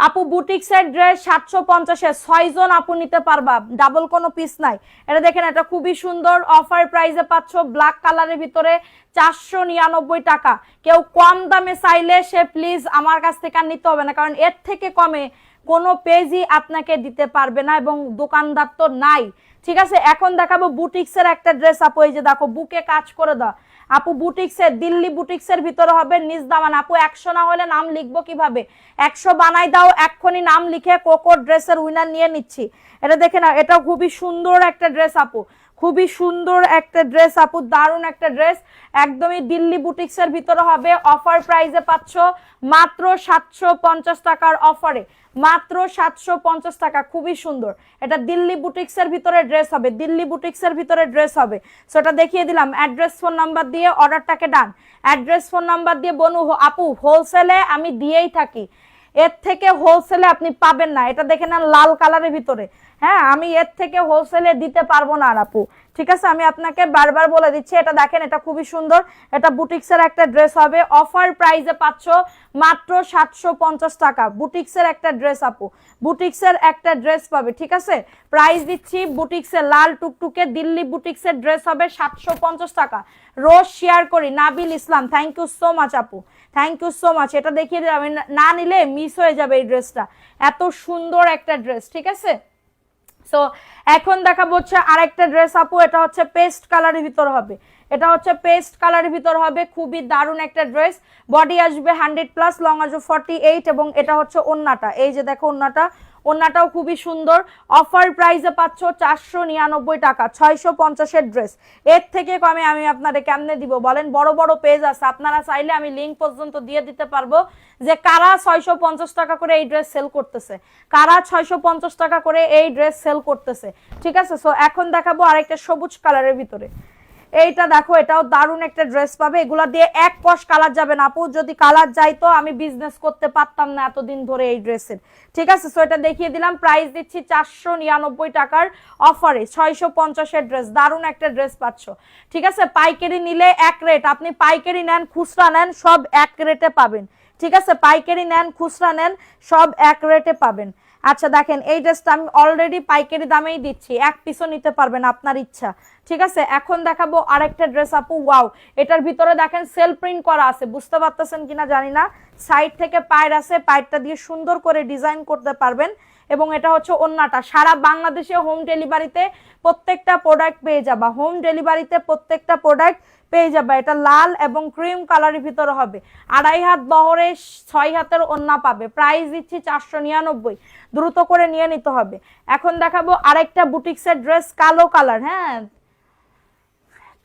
আপু। বুটিক্সের ড্রেস 750 এর 6 জন আপু নিতে পারবা, ডাবল কোনো পিস নাই। এটা দেখেন, এটা খুবই সুন্দর অফার প্রাইসে পাচ্ছ, ব্ল্যাক কালারের ভিতরে 499 টাকা। কেউ কম দামে চাইলে সে প্লিজ আমার কাছ থেকে আর নিতে হবে না, কারণ এর থেকে কমে কোনো পেজই আপনাকে দিতে পারবে না এবং দোকানদার তো নাই, ঠিক আছে। এখন দেখাবো বুটিক্সের একটা ড্রেস আপু। এই যে দেখো, বুকে কাজ করে দাও আপু, বুটিক্সের, দিল্লি বুটিক্সের ভিতরে হবে নিজ দামান। আপু 100 না হলে নাম লিখবো কিভাবে? 100 বানাই দাও এক্ষুনি, নাম লিখে কোকো ড্রেসের উইনার নিয়ে নিচ্ছি। এটা দেখে না, এটা খুবই সুন্দর একটা ড্রেস আপু, খুবই সুন্দর একটা ড্রেস আপু, দারুণ একটা ড্রেস, একদমই দিল্লি বুটিক্সের ভিতরে হবে। অফার প্রাইসে পাচ্ছ মাত্র 750 টাকার অফারে, মাত্র 750 টাকা। খুবই সুন্দর, এটা দিল্লি বুটিক্সের ভিতরে ড্রেস হবে, দিল্লি বুটিক্সের ভিতরে ড্রেস হবে। সো এটা দেখিয়ে দিলাম, অ্যাড্রেস ফোন নাম্বার দিয়ে অর্ডারটাকে ডান। অ্যাড্রেস ফোন নাম্বার দিয়ে বনু আপু, হোলসেলে আমি দিয়েই থাকি, এর থেকে হোলসেলে আপনি পাবেন না। এটা দেখে নেন লাল কালারের ভিতরে, হ্যাঁ, আমি এর থেকে হোলসেলে দিতে পারবো না আপু, ঠিক আছে, আমি আপনাকে বারবার বলে দিচ্ছি। এটা দেখেন, এটা খুবই সুন্দর, এটা বুটিক্সের একটা ড্রেস হবে। অফার প্রাইসে পাচ্ছ মাত্র 750 টাকা। বুটিক্সের একটা ড্রেস আপু, বুটিক্সের একটা ড্রেস পাবে, ঠিক আছে। প্রাইস দিচ্ছি বুটিক্সের লাল টুকটুকে দিল্লি বুটিক্সের ড্রেস হবে 750 টাকা। রোজ শেয়ার করি, নাবিল ইসলাম, থ্যাংক ইউ সো মাচ আপু, থ্যাংক ইউ সো মাচ। এটা দেখিয়ে দিলাম, না নিলে মিস হয়ে যাবে এই ড্রেসটা, এত সুন্দর একটা ড্রেস, ঠিক আছে। সো এখন দেখাবো হচ্ছে আরেকটা ড্রেস আপু। এটা হচ্ছে পেস্ট কালারের ভিতর হবে, এটা হচ্ছে পেস্ট কালারের ভিতর হবে, খুবই দারুণ একটা ড্রেস। বডি আসবে 100+, লং আসবে 48, এবং এটা হচ্ছে ওন্নাটা। এই যে দেখো ওন্নাটা, ওন্নাটাও খুবই সুন্দর। অফার প্রাইসে পাচ্ছ 499 টাকা। 650 এর ড্রেস, এর থেকে কমে আমি আপনাদের কেমনে দিব বলেন? বড় বড় পেজ আছে, আপনারা চাইলে আমি লিঙ্ক পর্যন্ত দিয়ে দিতে পারবো যে কারা 650 টাকা করে এই ড্রেস সেল করতেছে, কারা 650 টাকা করে এই ড্রেস সেল করতেছে, ঠিক আছে। সো এখন দেখাবো আরেকটা সবুজ কালারের ভিতরে। এইটা দেখো, এটাও দারুণ একটা ড্রেস পাবে। এগুলা দিয়ে এক কষ কালার যাবে না আপু, যদি কালার যাইতো আমি বিজনেস করতে পারতাম না এতদিন ধরে এই ড্রেসের, ঠিক আছে। সো এটা দেখিয়ে দিলাম, প্রাইস দিচ্ছি 499 টাকার অফারে। 650 এর ড্রেস, দারুণ একটা ড্রেস পাচ্ছ, ঠিক আছে। পাইকারি নিলে এক রেট, আপনি পাইকারি নেন খুচরা নেন সব এক রেটে পাবেন, ঠিক আছে। পাইকারি নেন খুচরা নেন সব এক রেটে পাবেন। আচ্ছা দেখেন, এই ড্রেসটা আমি অলরেডি পাইকারি দামেই দিচ্ছি, এক পিসও নিতে পারবেন আপনার ইচ্ছা, ঠিক আছে। এখন দেখাবো আরেকটা ড্রেস আপু। ওয়াও, এটার ভিতরে দেখেন সেল প্রিন্ট করা আছে, বুঝতে পারতেছেন কিনা জানি না। সাইড থেকে পায়ের আছে, পায়েরটা দিয়ে সুন্দর করে ডিজাইন করতে পারবেন, এবং এটা হচ্ছে ওন্নাটা। সারা বাংলাদেশে হোম ডেলিভারিতে প্রত্যেকটা প্রোডাক্ট পেয়ে যাবা, হোম ডেলিভারিতে প্রত্যেকটা প্রোডাক্ট পেয়ে যাবে। এটা লাল এবং ক্রিম কালারের ভিতরে হবে, 2.5 হাত বহরে 6 হাতের ওন্না পাবে। প্রাইস দিচ্ছি 499, দ্রুত করে নিয়ে নিতে হবে। এখন দেখাবো আরেকটা বুটিক্সের ড্রেস, কালো কালার, হ্যাঁ,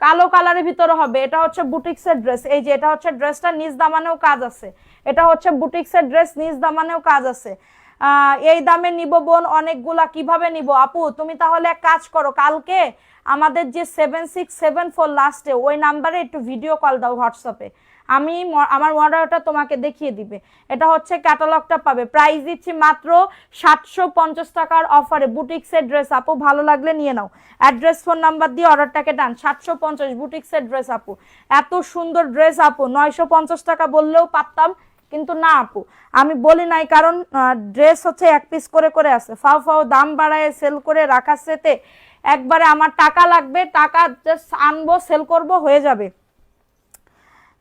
কালো কালারের ভিতরে হবে। এটা হচ্ছে বুটিক্সের ড্রেস, এই যে এটা হচ্ছে ড্রেসটা, নিজ দামানেও কাজ আছে। এটা হচ্ছে বুটিক্সের ড্রেস, নিজ দামানেও কাজ আছে। এই দামে নিব বোন অনেকগুলা, কিভাবে নিব আপু? তুমি তাহলে এক কাজ করো, কালকে আমাদের যে 7674 লাস্টে ওই নাম্বারে একটু ভিডিও কল দাও হোয়াটসঅ্যাপে, আমি আমার মডেলটা তোমাকে দেখিয়ে দিবে। এটা হচ্ছে ক্যাটালগটা পাবে। প্রাইস দিচ্ছি মাত্র 750 টাকার অফারে। বুটিক্সের ড্রেস আপু, ভালো লাগলে নিয়ে নাও। অ্যাড্রেস ফোন নাম্বার দিয়ে অর্ডারটাকে ডান। 750 বুটিক্সের ড্রেস আপু, এত সুন্দর ড্রেস আপু। 950 টাকা বললেও পারতাম, কিন্তু না আপু, আমি বলি নাই, কারণ ড্রেস হচ্ছে এক পিস করে করে আছে। ফাও ফাও দাম বাড়ায় সেল করে রাখার সেতে একবারে আমার টাকা লাগবে, টাকা জাস্ট আনবো, সেল করব, হয়ে যাবে,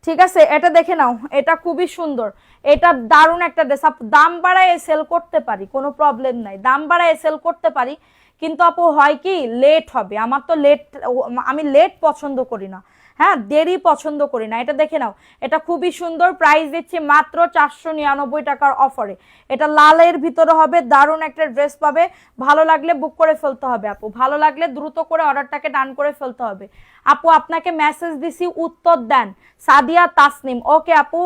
ঠিক আছে। এটা দেখে নাও, এটা খুবই সুন্দর, এটা দারুণ একটা ড্রেস। দাম বাড়ায় সেল করতে পারি, কোনো প্রবলেম নাই, দাম বাড়ায় সেল করতে পারি, কিন্তু আপু হয় কি লেট হবে, আমার তো লেট, আমি লেট পছন্দ করি না, হ্যাঁ দেরি পছন্দ করি না। এটা দেখে নাও, এটা খুবই সুন্দর, প্রাইস দিচ্ছি মাত্র 499 টাকার অফারে। এটা লালের ভিতরে হবে, দারুণ একটা ড্রেস পাবে। ভালো লাগলে বুক করে ফেলতে হবে আপু, ভালো লাগলে দ্রুত করে অর্ডারটাকে ডান করে ফেলতে হবে। আপু আপনাকে মেসেজ দিছি, উত্তর দেন। সাদিয়া তাসনিম, ওকে আপু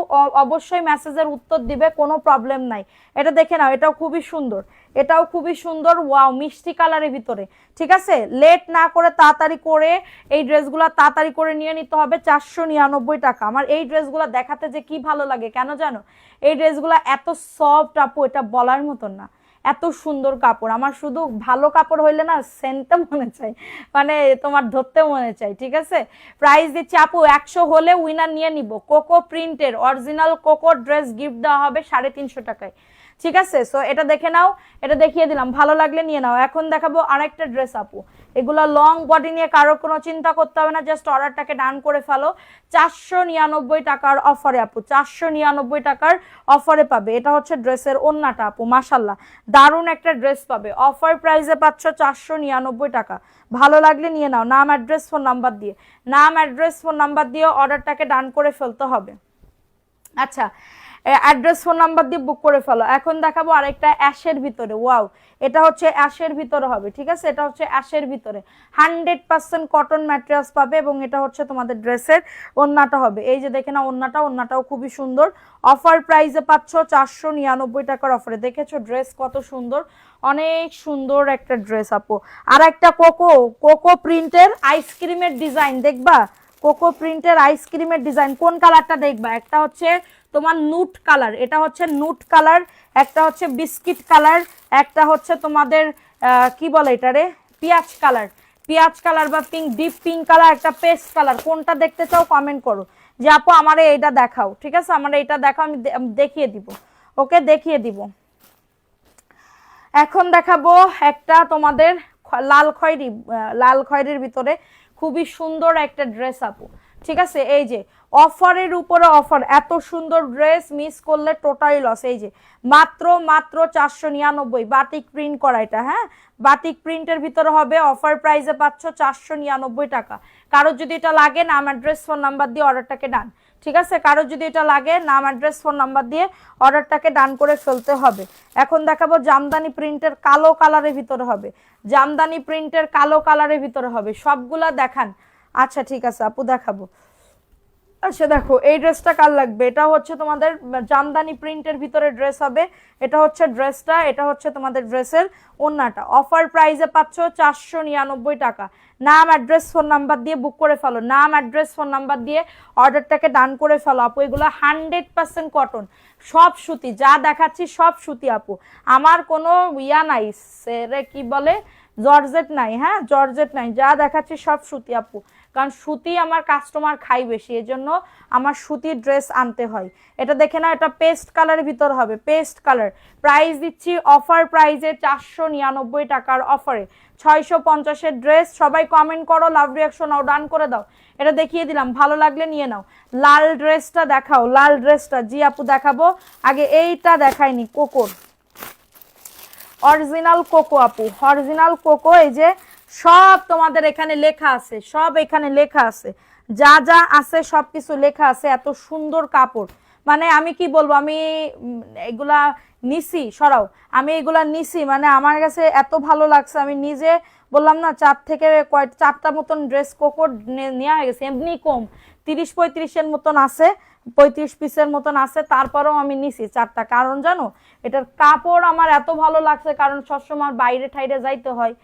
অবশ্যই মেসেজের উত্তর দিবে, কোনো প্রবলেম নাই। এটা দেখে নাও, এটাও খুবই সুন্দর, এটাও খুবই সুন্দর, ওয়াও মিষ্টি কালারের ভিতরে। ঠিক আছে, লেট না করে তাড়াতাড়ি করে এই ড্রেসগুলো তাড়াতাড়ি করে নিয়ে নিতে হবে। 499 টাকা। আমার এই ড্রেসগুলো দেখাতে যে কি ভালো লাগে কেন জানো, এই ড্রেসগুলো এত সফট আপু, এটা বলার মতন না, এত সুন্দর কাপড়। আমার শুধু ভালো কাপড় হইলে না সেন্টটা মনে চাই, মানে তোমার ধরতে মনে চাই। ঠিক আছে, প্রাইস দিচ্ছি আপু 100 হলে উইনার নিয়ে নিব কোকো প্রিন্টের অরিজিনাল কোকো ড্রেস, গিফট দেওয়া হবে 350 টাকায়। ঠিক আছে, সো এটা দেখে নাও, এটা দেখিয়ে দিলাম, ভালো লাগলে নিয়ে নাও। এখন দেখাবো আরেকটা ড্রেস আপু, এগুলো লং বডি নিয়ে কারো কোনো চিন্তা করতে হবে না, জাস্ট অর্ডারটাকে ডান করে ফেলো। 499 টাকার অফারে আপু, 499 টাকার অফারে পাবে। এটা হচ্ছে ড্রেসের ওন্নাটা আপু, মাশাল্লাহ দারুণ একটা ড্রেস পাবে, অফার প্রাইসে পাচ্ছ 499 টাকা। ভালো লাগলে নিয়ে নাও, নাম অ্যাড্রেস ফোন নাম্বার দিয়ে, নাম অ্যাড্রেস ফোন নাম্বার দিয়ে অর্ডারটাকে ডান করে ফেলতে হবে। আচ্ছা, অ্যাড্রেস ফোন নাম্বার দিয়ে বুক করে ফেলো। এখন দেখাবো আরেকটা অ্যাশের ভিতরে, ওয়াও এটা হচ্ছে অ্যাশের ভিতরে হবে। ঠিক আছে, এটা হচ্ছে অ্যাশের ভিতরে 100% কটন ম্যাটেরিয়ালস পাবে, এবং এটা হচ্ছে তোমাদের ড্রেসের ওন্নাটা হবে। এই যে দেখে না ওন্নাটা, ওন্নাটাও খুবই সুন্দর, অফার প্রাইসে পাচ্ছ 499 টাকার অফারে। দেখেছো ড্রেস কত সুন্দর, অনেক সুন্দর একটা ড্রেস আপু। আর একটা কোকো, কোকো প্রিন্টের আইসক্রিমের ডিজাইন দেখবা, কোকো প্রিন্টের আইসক্রিমের ডিজাইন। কোন কালারটা দেখবা, একটা হচ্ছে তোমার নুট কালার, এটা হচ্ছে নুট কালার, একটা হচ্ছে বিস্কিট কালার, একটা হচ্ছে তোমাদের কি বলে এটারে পেঁয়াজ কালার, পেঁয়াজ কালার বা পিঙ্ক, ডিপ পিঙ্ক কালার, একটা পেস্ট কালার। কোনটা দেখতে চাও কমেন্ট করো যে আপু আমারে এইটা দেখাও। ঠিক আছে, আমার এইটা দেখাও, আমি দেখিয়ে দিব, ওকে দেখিয়ে দিব। এখন দেখাবো একটা তোমাদের লাল খয়েরি, লাল খয়েরির ভিতরে খুবই সুন্দর একটা ড্রেস আপু। ঠিক আছে, এই যে অফারের উপরে অফার, এত সুন্দর ড্রেস মিস করলে টোটালি লস। এই যে মাত্র মাত্র 499, বাটিক প্রিন্ট করা এটা, হ্যাঁ বাটিক প্রিন্টের ভিতরে হবে, অফার প্রাইসে পাচ্ছ 499 টাকা। কারোর যদি এটা লাগে নাম অ্যাড্রেস ফোন নাম্বার দিয়ে অর্ডারটাকে ডান। ঠিক আছে, কারোর যদি এটা লাগে নাম অ্যাড্রেস ফোন নাম্বার দিয়ে অর্ডারটাকে ডান করে ফেলতে হবে। এখন দেখাবো জামদানি প্রিন্টের কালো কালারের ভিতরে হবে, জামদানি প্রিন্টের কালো কালারের ভিতরে হবে, সবগুলা দেখান। আচ্ছা ঠিক আছে আপু দেখাবো। আচ্ছা দেখো এই ড্রেসটা কার লাগবে, এটা হচ্ছে তোমাদের জামদানি প্রিন্টের ভিতরে ড্রেস হবে, এটা হচ্ছে ড্রেসটা, এটা হচ্ছে তোমাদের ড্রেসের ওন্নাটা। অফার প্রাইসে পাচ্ছ 499 টাকা। নাম অ্যাড্রেস ফোন নাম্বার দিয়ে বুক করে ফেলো, নাম অ্যাড্রেস ফোন নাম্বার দিয়ে অর্ডারটাকে ডান করে ফেলো আপু। এগুলো 100% কটন, সব সুতি, যা দেখাচ্ছি সব সুতি আপু, আমার কোনো ইয়া নাই, সেরে কি বলে জর্জেট নাই, হ্যাঁ জর্জেট নাই, যা দেখাচ্ছি সব সুতি আপু, কারণ সুতি আমার কাস্টমার খাই বেশি, এজন্য আমার সুতির ড্রেস আনতে হয়। এটা দেখে না, এটা পেস্ট কালারের ভিতর হবে, পেস্ট কালার। প্রাইস দিচ্ছি অফার প্রাইসে 499 টাকার অফারে, 650-এর ড্রেস। সবাই কমেন্ট করো, লাভ রিয়াকশন ও ডান করে দাও। এটা দেখিয়ে দিলাম, ভালো লাগলে নিয়ে নাও। লাল ড্রেসটা দেখাও, লাল ড্রেসটা, জি আপু দেখাবো, আগে এইটা দেখাইনি, কোকোর অরিজিনাল কোকো আপু, অরিজিনাল কোকো। এই যে সব তোমাদের এখানে লেখা আছে, সব এখানে লেখা আছে, যা যা আছে সবকিছু লেখা আছে। এত সুন্দর কাপড়, মানে আমি কি বলবো, আমি এগুলা নিছি, সরাও, আমি এগুলা নিছি, মানে আমার কাছে এত ভালো লাগছে, আমি নিজে বললাম না 4 থেকে 4টা মতন ড্রেস কোকো নেওয়া হয়ে গেছে, এমনি কম 30-35-এর মতন আছে, 35 পিসের মতন আছে, তারপরেও আমি নিছি 4টা। কারণ জানো এটার কাপড় আমার এত ভালো লাগছে, কারণ সবসময় বাইরে ঠাইরে যাইতে হয়।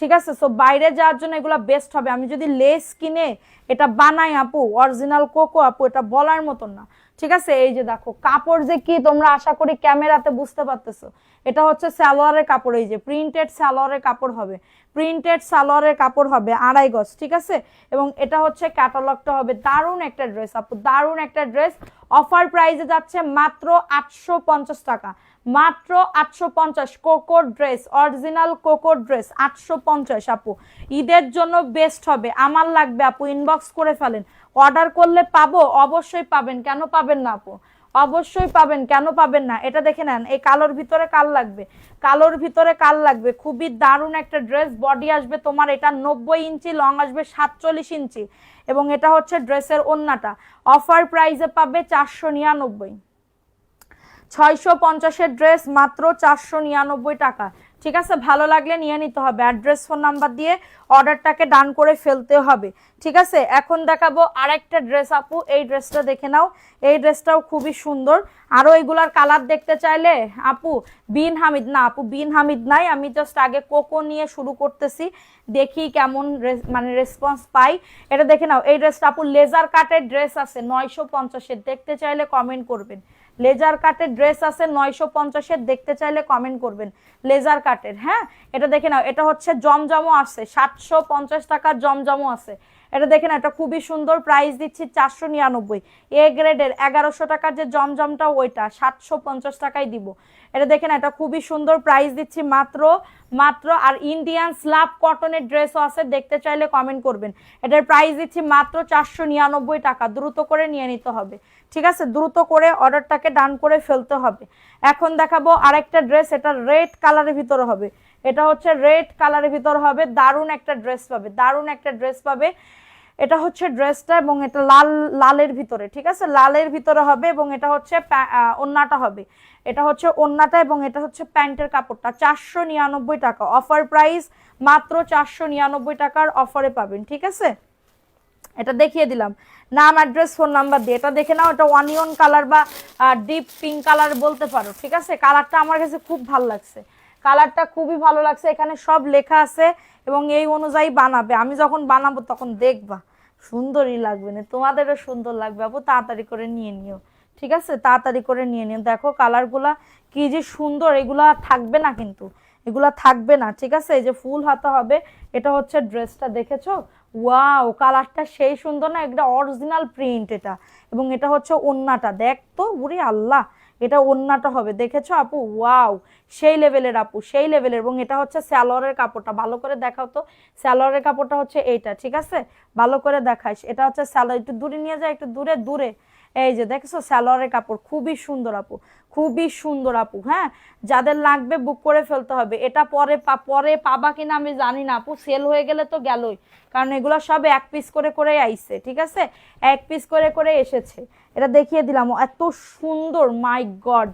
ঠিক আছে, সো বাইরে যাওয়ার জন্য এগুলো বেস্ট হবে। আমি যদি লেস কিনে এটা বানাই আপু, অরিজিনাল কোকো আপু, এটা বলার মতন না। ঠিক আছে, এই যে দেখো কাপড় যে কি, তোমরা আশা করি ক্যামেরাতে বুঝতে পারতেছো। এটা হচ্ছে সালোয়ারের কাপড়, এই যে প্রিন্টেড সালোয়ারের কাপড় হবে, প্রিন্টেড সালোয়ারের কাপড় হবে 2.5 গজ। ঠিক আছে, এবং এটা হচ্ছে ক্যাটালগটা হবে। দারুণ একটা ড্রেস আপু, দারুণ একটা ড্রেস। অফার প্রাইসে যাচ্ছে মাত্র 850 টাকা, মাত্র 850। Cocoa dress, original cocoa dress 850 আপু। ঈদের জন্য বেস্ট হবে, আমার লাগবে আপু, ইনবক্স করে ফেলেন। অর্ডার করলে পাবো, অবশ্যই পাবেন, কেন পাবেন না আপু, অবশ্যই পাবেন, কেন পাবেন না? এটা দেখে নেন, এই কালোর ভিতরে কাল লাগবে, কালোর ভিতরে কাল লাগবে, খুবই দারুণ একটা ড্রেস। বডি আসবে তোমার এটা 90 ইঞ্চি, লং আসবে 47 ইঞ্চি, এবং এটা হচ্ছে ড্রেসের ওন্নাটা। অফার প্রাইসে পাবে 499, 650-এর ড্রেস মাত্র 499 টাকা। ঠিক আছে, ভালো লাগলে নিয়ে নিতে হবে, অ্যাড্রেস ফোন নাম্বার দিয়ে অর্ডারটাকে ডান করে ফেলতে হবে। ঠিক আছে, এখন দেখাবো আরেকটা ড্রেস আপু, এই ড্রেসটা দেখে নাও, এই ড্রেসটাও খুবই সুন্দর। আরও এইগুলার কালার দেখতে চাইলে আপু বিন হামিদ, না আপু বিন হামিদ নাই, আমি জাস্ট আগে কোকো নিয়ে শুরু করতেছি, দেখি কেমন মানে রেসপন্স পাই। এটা দেখে নাও, এই ড্রেসটা আপু লেজার কাটের ড্রেস আছে 950-এর, দেখতে চাইলে কমেন্ট করবেন। লেজার কাটের ড্রেস আছে 950-এর, দেখতে চাইলে কমেন্ট করবেন, লেজার কাটের। হ্যাঁ, এটা দেখে নাও, এটা হচ্ছে জমজমও আছে 750 টাকার জমজমও আছে। এটা দেখে না, এটা খুবই সুন্দর, প্রাইস দিচ্ছি 499। এ গ্রেডের 1100 টাকার যে জমজমটা ওইটা 750 টাকায় দিব। এটা দেখে না, এটা খুবই সুন্দর, প্রাইস দিচ্ছি মাত্র মাত্র। আর ইন্ডিয়ান স্লাব কটনের ড্রেসও আছে, দেখতে চাইলে কমেন্ট করবেন। এটার প্রাইস দিচ্ছি মাত্র 499 টাকা, দ্রুত করে নিয়ে নিতে হবে। ঠিক আছে, দ্রুত করে অর্ডারটাকে ডান করে ফেলতে হবে। এখন দেখাবো আরেকটা ড্রেস, এটা রেড কালারের ভিতরে হবে, এটা হচ্ছে রেড কালারের ভিতর হবে, দারুণ একটা ড্রেস পাবে, দারুণ একটা ড্রেস পাবে। এটা হচ্ছে ড্রেসটা, এবং এটা লাল, লালের ভিতরে। ঠিক আছে, লালের ভিতরে হবে, এবং এটা হচ্ছে ওন্নাটা হবে, এটা হচ্ছে ওন্নাটা, এবং এটা হচ্ছে প্যান্টের কাপড়টা। 499 টাকা, অফার প্রাইস মাত্র 499 টাকার অফারে পাবেন। ঠিক আছে, এটা দেখিয়ে দিলাম নাম, অ্যাড্রেস, ফোন নাম্বার দিয়ে। এটা দেখে নাও, এটা অনিয়ন কালার বা ডিপ পিঙ্ক কালার বলতে পারো। ঠিক আছে, কালারটা আমার কাছে খুব ভালো লাগছে, কালারটা খুবই ভালো লাগছে, এখানে সব লেখা আছে এবং এই অনুযায়ী বানাবে। আমি যখন বানাবো তখন দেখবা সুন্দরই লাগবে, না তোমাদেরও সুন্দর লাগবে আপু, তাড়াতাড়ি করে নিয়ে নিও। ঠিক আছে, তাড়াতাড়ি করে নিয়ে নিও, দেখো কালারগুলা কি যে সুন্দর, এগুলা থাকবে না কিন্তু, এগুলা থাকবে না। ঠিক আছে, এই যে ফুল হাতা হবে, এটা হচ্ছে ড্রেসটা, দেখেছো? ওয়াও, কালারটা সেই সুন্দর না, এটা অরিজিনাল প্রিন্ট এটা, এবং এটা হচ্ছে ওন্নাটা, দেখ তো উরি আল্লাহ, এটা ওন্নাটা হবে, দেখেছো আপু? ওয়াও, সেই লেভেলের আপু, সেই লেভেলের। এবং এটা হচ্ছে সালোয়ারের কাপড়টা, ভালো করে দেখাও তো, সালোয়ারের কাপড়টা হচ্ছে এইটা। ঠিক আছে, ভালো করে দেখাইস, এটা হচ্ছে সালোয়ার, একটু দূরে নিয়ে যায়, একটু দূরে দূরে। এই যে দেখছো সালোয়ারের কাপড়, খুবই সুন্দর আপু, খুবই সুন্দর আপু। হ্যাঁ, যাদের লাগবে বুক করে ফেলতে হবে। এটা পরে পরে পাবা কিনা আমি জানি না আপু, সেল হয়ে গেলে তো গেলই, কারণ এগুলো সব এক পিস করে করে আইছে। ঠিক আছে, এক পিস করে করে এসেছে। এটা দেখিয়ে দিলাম, এত সুন্দর, মাই গড,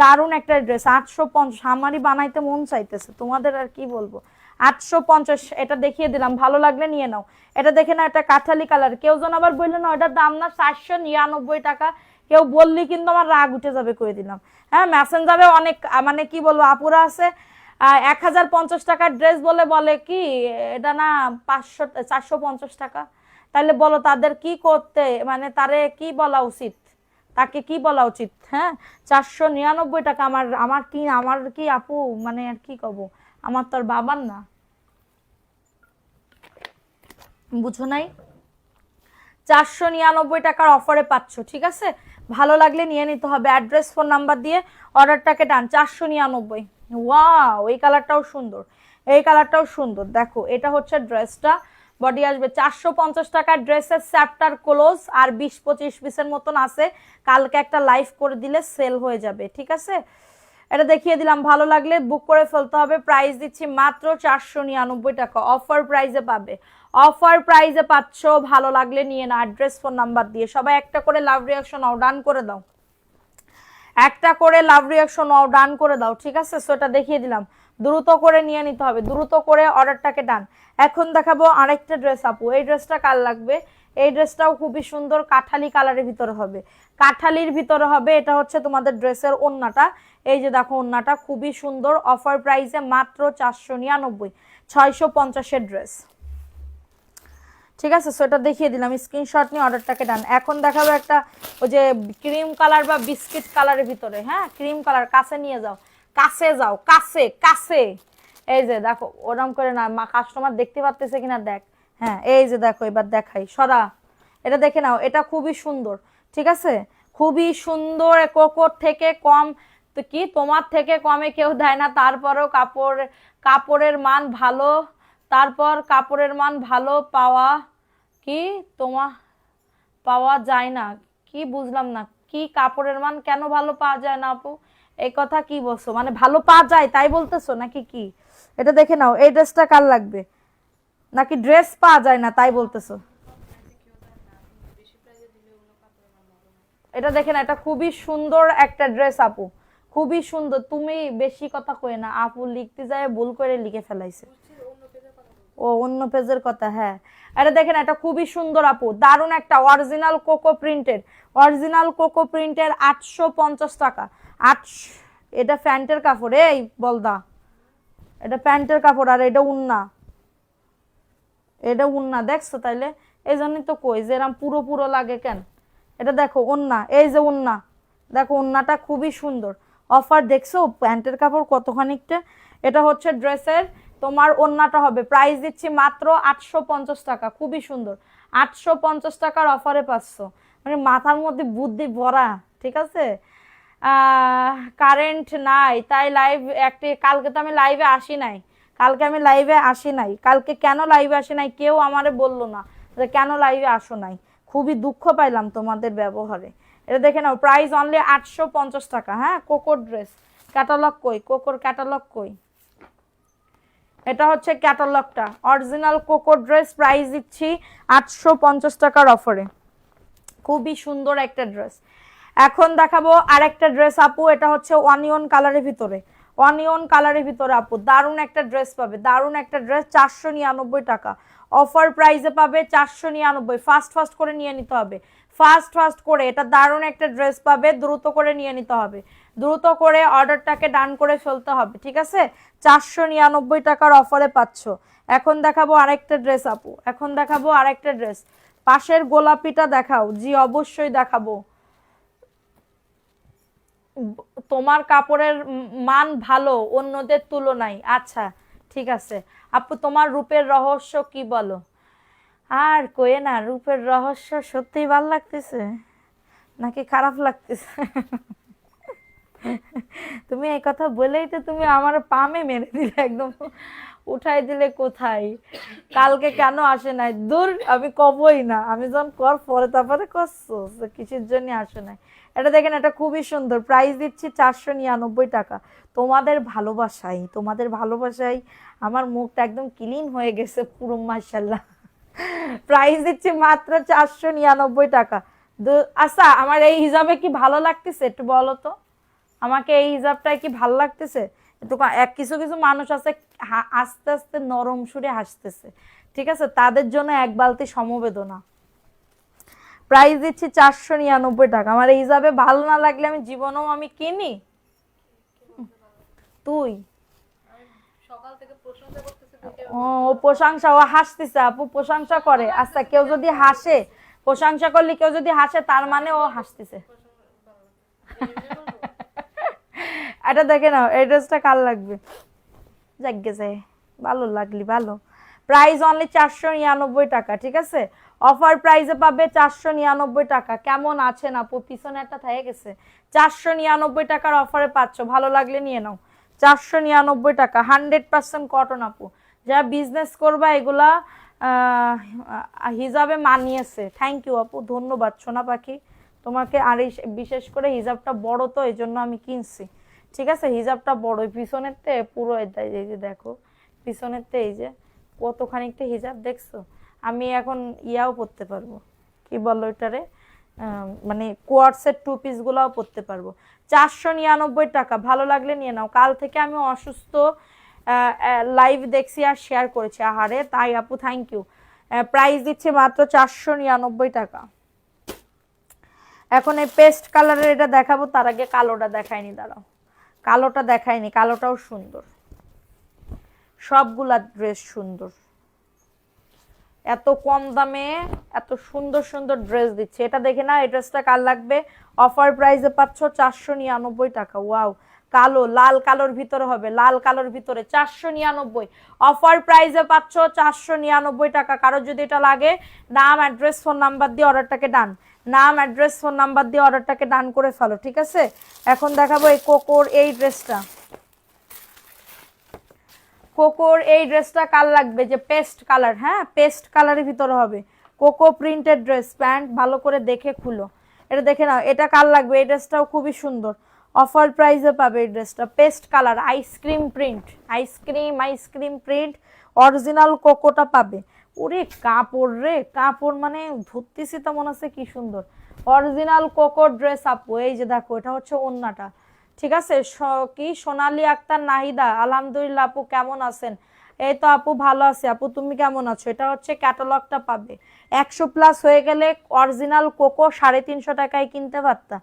দারুণ একটা ড্রেস। 850, আমারই বানাইতে মন চাইতেছে, তোমাদের আর কি বলবো। 850, এটা দেখিয়ে দিলাম, ভালো লাগলে নিয়ে নাও। এটা দেখে না, এটা কাঠালি কালার, কেউ যেন আবার বললো না এটার দাম না 499 টাকা, কেউ বললি কিন্তু আমার রাগ উঠে যাবে, করে দিলাম। হ্যাঁ, মেসেঞ্জারে অনেক মানে কি বলবো আপুরা আছে, 1050 টাকার ড্রেস বলে, বলে কি এটা না 500 450 টাকা। তাহলে বলো তাদের কি করতে, মানে তারে কি বলা উচিত, তাকে কি বলা উচিত? হ্যাঁ, 499 টাকা, আমার আমার কি আপু, মানে আর কি কব, আমার তো আর বাবার না, বুঝো নাই? 499 টাকার অফারে পাচ্ছ। ঠিক আছে, ভালো লাগলে নিয়ে নিতে হবে, অ্যাড্রেস, ফোন নাম্বার দিয়ে অর্ডারটাকে ডান। 499। ওয়াও, এই কালারটাও সুন্দর, এই কালারটাও সুন্দর, দেখো এটা হচ্ছে ড্রেসটা। বডি আসবে 450 টাকার, ড্রেসের চ্যাপ্টার ক্লোজ, আর 20-25 পিসের মতন আছে, কালকে একটা লাইভ করে দিলে সেল হয়ে যাবে। ঠিক আছে, এটা দেখিয়ে দিলাম, ভালো লাগলে বুক করে ফেলতে হবে। প্রাইস দিচ্ছি মাত্র 499 টাকা, অফার প্রাইসে পাবে, অফার প্রাইসে পাচ্ছ, ভালো লাগলে নিয়ে না, অ্যাড্রেস, ফোন নাম্বার দিয়ে। সবাই একটা করে লাভ রিয়াকশন নাও, ডান করে দাও, একটা করে লাভ রিয়াকশন নাও, ডান করে দাও। ঠিক আছে, সো এটা দেখিয়ে দিলাম, দ্রুত করে নিয়ে নিতে হবে, দ্রুত করে অর্ডারটাকে ডান। এখন দেখাবো আরেকটা ড্রেস আপু, এই ড্রেসটা কার লাগবে? এই ড্রেসটাও খুবই সুন্দর, কাঠালি কালারের ভিতরে হবে, কাঠালির ভিতরে হবে। এটা হচ্ছে তোমাদের ড্রেসের ওন্নাটা, এই যে দেখো ওন্নাটা খুবই সুন্দর, অফার প্রাইসে মাত্র 499, 650-এর ড্রেস। ঠিক আছে, সো এটা দেখিয়ে দিলাম, স্ক্রিনশট নিয়ে অর্ডারটাকে ডান। এখন দেখাবো একটা, ওই যে ক্রিম কালার বা বিস্কিট কালারের ভিতরে। হ্যাঁ, ক্রিম কালার, কাছে নিয়ে যাও, কাছে যাও, কাছে কাছে। এই যে দেখো, ওরম করে না, কাস্টমার দেখতে পারতেছে কিনা দেখ। হ্যাঁ, এই যে দেখো, এবার দেখাই, সরা, এটা দেখে নাও, এটা খুবই সুন্দর। ঠিক আছে, খুবই সুন্দর, কোকোর থেকে কম তো কি, তোমার থেকে কমে কেউ দেয় না, তারপরেও কাপড়ের মান ভালো, তারপর কাপড়ের মান ভালো পাওয়া কি তোমা পাওয়া যায় না, কি বুঝলাম না, কি কাপড়ের মান কেন ভালো পাওয়া যায় না আপু, এই কথা কি বলছো? মানে ভালো পাওয়া যায় তাই বলতেছো নাকি কি? এটা দেখে নাও, এই ড্রেসটা কার লাগবে? নাকি ড্রেস পাওয়া যায় না তাই বলতেছো? এটা দেখেন, এটা খুবই সুন্দর একটা ড্রেস আপু, খুবই সুন্দর। তুমি বেশি কথা কই না আপু, লিখতে যায় ভুল করে লিখে ফেলাইছে। ও অন্য পেজের কথা, হ্যাঁ। এটা দেখেন, এটা খুবই সুন্দর আপু, দারুণ একটা অরিজিনাল কোকো প্রিন্টের, অরিজিনাল কোকো প্রিন্টের 850 টাকা। 8, এটা প্যান্টের কাপড় এই বলদা, এটা প্যান্টের কাপড় আর এটা উন্না, এটা উন্না দেখছো তাইলে? এই জন্যই তো কই যে এরকম পুরো পুরো লাগে কেন। এটা দেখো ওন্না, এই যে ওন্না, দেখো ওন্নাটা খুবই সুন্দর। অফার দেখছো প্যান্টের কাপড় কতখানিকটা। এটা হচ্ছে ড্রেসের তোমার ওন্নাটা হবে, প্রাইস দিচ্ছি মাত্র 850 টাকা, খুবই সুন্দর। 850 টাকার অফারে পাচ্ছ, মানে মাথার মধ্যে বুদ্ধি ভরা, ঠিক আছে। কারেন্ট নাই তাই লাইভ একটি, কালকে তো আমি লাইভে আসি নাই, কালকে আমি লাইভে আসি নাই, কালকে কেন লাইভে আসি নাই কেউ আমারে বললো না যে কেন লাইভে আসো নাই, খুবই দুঃখ পাইলাম তোমাদের ব্যবহারে। এটা দেখে নাও, প্রাইস অনলি 850 টাকা। হ্যাঁ, কোকোর ড্রেস, ক্যাটালগ কই, কোকোর ক্যাটালগ কই? এটা হচ্ছে ক্যাটালগটা, অরিজিনাল কোকো ড্রেস, প্রাইস দিচ্ছি 850 টাকার অফারে, খুবই সুন্দর একটা ড্রেস। এখন দেখাবো আরেকটা ড্রেস আপু, এটা হচ্ছে অনিয়ন কালারের ভিতরে, অনিয়ন কালারের ভিতরে আপু দারুণ একটা ড্রেস পাবে, দারুণ একটা ড্রেস, 499 টাকা অফার প্রাইসে পাবে, 499। ফাস্ট ফাস্ট করে নিয়ে নিতে হবে, ফাস্ট ফাস্ট করে, এটা দারুণ একটা ড্রেস পাবে, দ্রুত করে নিয়ে নিতে হবে, দ্রুত করে অর্ডারটাকে ডান করে ফেলতে হবে, ঠিক আছে। 499 টাকার অফারে পাচ্ছ। এখন দেখাবো আরেকটা ড্রেস আপু, এখন দেখাবো আরেকটা ড্রেস। পাশের গোলাপিটা দেখাও, জি অবশ্যই দেখাবো। তোমার কাপড়ের মান ভালো অন্যদের তুলনায়, আচ্ছা ঠিক আছে। আপু তোমার রূপের রহস্য কি বলো? আর কয়ে না, রূপের রহস্য সত্যিই ভালো লাগতেছে নাকি খারাপ লাগতেছে? তুমি এই কথা বলেই তো তুমি আমার পামে মেরে দিলে, একদম উঠাই দিলে কোথায়। কালকে কেন আসে নাই, দূর আমি কবই না, আমি যখন কর পরে তারপরে করছো কিসের জন্য আসে নাই। এটা দেখেন, এটা খুবই সুন্দর, প্রাইস দিচ্ছি 499 টাকা। তোমাদের ভালোবাসাই, তোমাদের ভালোবাসাই আমার মুখটা একদম ক্লিন হয়ে গেছে পুরো, মাশাল্লাহ। প্রাইস দিচ্ছি মাত্র 499 টাকা। আচ্ছা, আমার এই হিসাবে কি ভালো লাগতেছে একটু বলো তো, আমাকে এই হিসাবটাই কি ভালো লাগতেছে? একটু কিছু কিছু মানুষ আছে আস্তে আস্তে নরম সুরে হাসতেছে, ঠিক আছে, তাদের জন্য এক বালতি সমবেদনা। প্রাইস দিচ্ছি 499 টাকা। আমার এই হিসাবে ভালো না লাগলে আমি জীবনেও আমি কিনি। তুই ও প্রশংসা, ও হাসতেছে আপু, প্রশংসা করে। আচ্ছা, কেউ যদি হাসে, প্রশংসা করলে কেউ যদি হাসে তার মানে ও হাসতেছে। এটা দেখে নাও, এই ড্রেসটা কার লাগবে? যাগ্গে যায়, ভালো লাগলি ভালো। প্রাইস অনলি 499 টাকা, ঠিক আছে। অফার প্রাইসে পাবে 499 টাকা। কেমন আছেন আপু? পিছনে একটা থেকে গেছে। 499 টাকার অফারে পাচ্ছ, ভালো লাগলে নিয়ে নাও। 499 টাকা, 100% কটন আপু। যারা বিজনেস করবা এগুলা হিজাবে মানিয়েছে। থ্যাংক ইউ আপু, ধন্যবাদ সোনা পাখি তোমাকে। আর এই বিশেষ করে হিজাবটা বড় তো এই জন্য আমি কিনছি, ঠিক আছে। হিজাবটা বড়, পিছনের তে পুরো এই যে দেখো, পিছনের তে এই যে কতখানিকটা হিজাব দেখছো। আমি এখন ইয়াও পরতে পারবো, কি বলো এটারে, মানে কোয়ার্টসের 2 পিস গুলাও পরতে পারবো। 499 টাকা, ভালো লাগলে নিয়ে নাও। কাল থেকে আমি অসুস্থ, লাইভ দেখছি আর শেয়ার করেছি, আহারে তাই আপু থ্যাংক ইউ। প্রাইস দিচ্ছে মাত্র 499 টাকা। এখন এই পেস্ট কালারের এটা দেখাবো, তার আগে কালোটা দেখাইনি, দাঁড়াও, কালোটা দেখাইনি, কালোটাও সুন্দর, সবগুলা ড্রেস সুন্দর। এত কম দামে এত সুন্দর সুন্দর ড্রেস দিচ্ছে, এটা দেখে না, এই ড্রেসটা কার লাগবে? অফার প্রাইসে পাচ্ছ 499 টাকা। ওয়াও, কালো, লাল কালোর ভিতরে হবে, লাল কালোর ভিতরে 499। অফার প্রাইসে পাচ্ছ 499 টাকা। কারো যদি এটা লাগে, নাম অ্যাড্রেস ফোন নাম্বার দিয়ে অর্ডারটাকে ডান, নাম অ্যাড্রেস ফোন নাম্বার দিয়ে অর্ডারটাকে ডান করে ফেলো, ঠিক আছে। এখন দেখাবো এই কোকোর এই ড্রেসটা। কোকোর এই ড্রেসটা কার লাগবে? যে পেস্ট কালার, হ্যাঁ পেস্ট কালারের ভিতরে হবে, কোকো প্রিন্টেড ড্রেস, প্যান্ট ভালো করে দেখে খুলো। এটা দেখে নাও, এটা কার লাগবে, এই ড্রেসটাও খুবই সুন্দর, অফার প্রাইসে পাবে এই ড্রেসটা, paste colour, ice cream print, ice cream print, original কোকোটা পাবে। ওরে কাপড় রে কাপড়, মানে ধরতেছি তো মনে হচ্ছে কি সুন্দর, অরিজিনাল কোকো ড্রেস আপু। এই যে দেখো, এটা হচ্ছে ওন্নাটা, ঠিক আছে। কি সোনালী আক্তার নাহিদা, আলহামদুলিল্লাহ আপু, কেমন আছেন? এই তো আপু ভালো আছি। আপু তুমি কেমন আছো? এটা হচ্ছে ক্যাটালগটা পাবে, 100+ হয়ে গেলে অরিজিনাল কোকো 350 টাকায় কিনতে পারতা।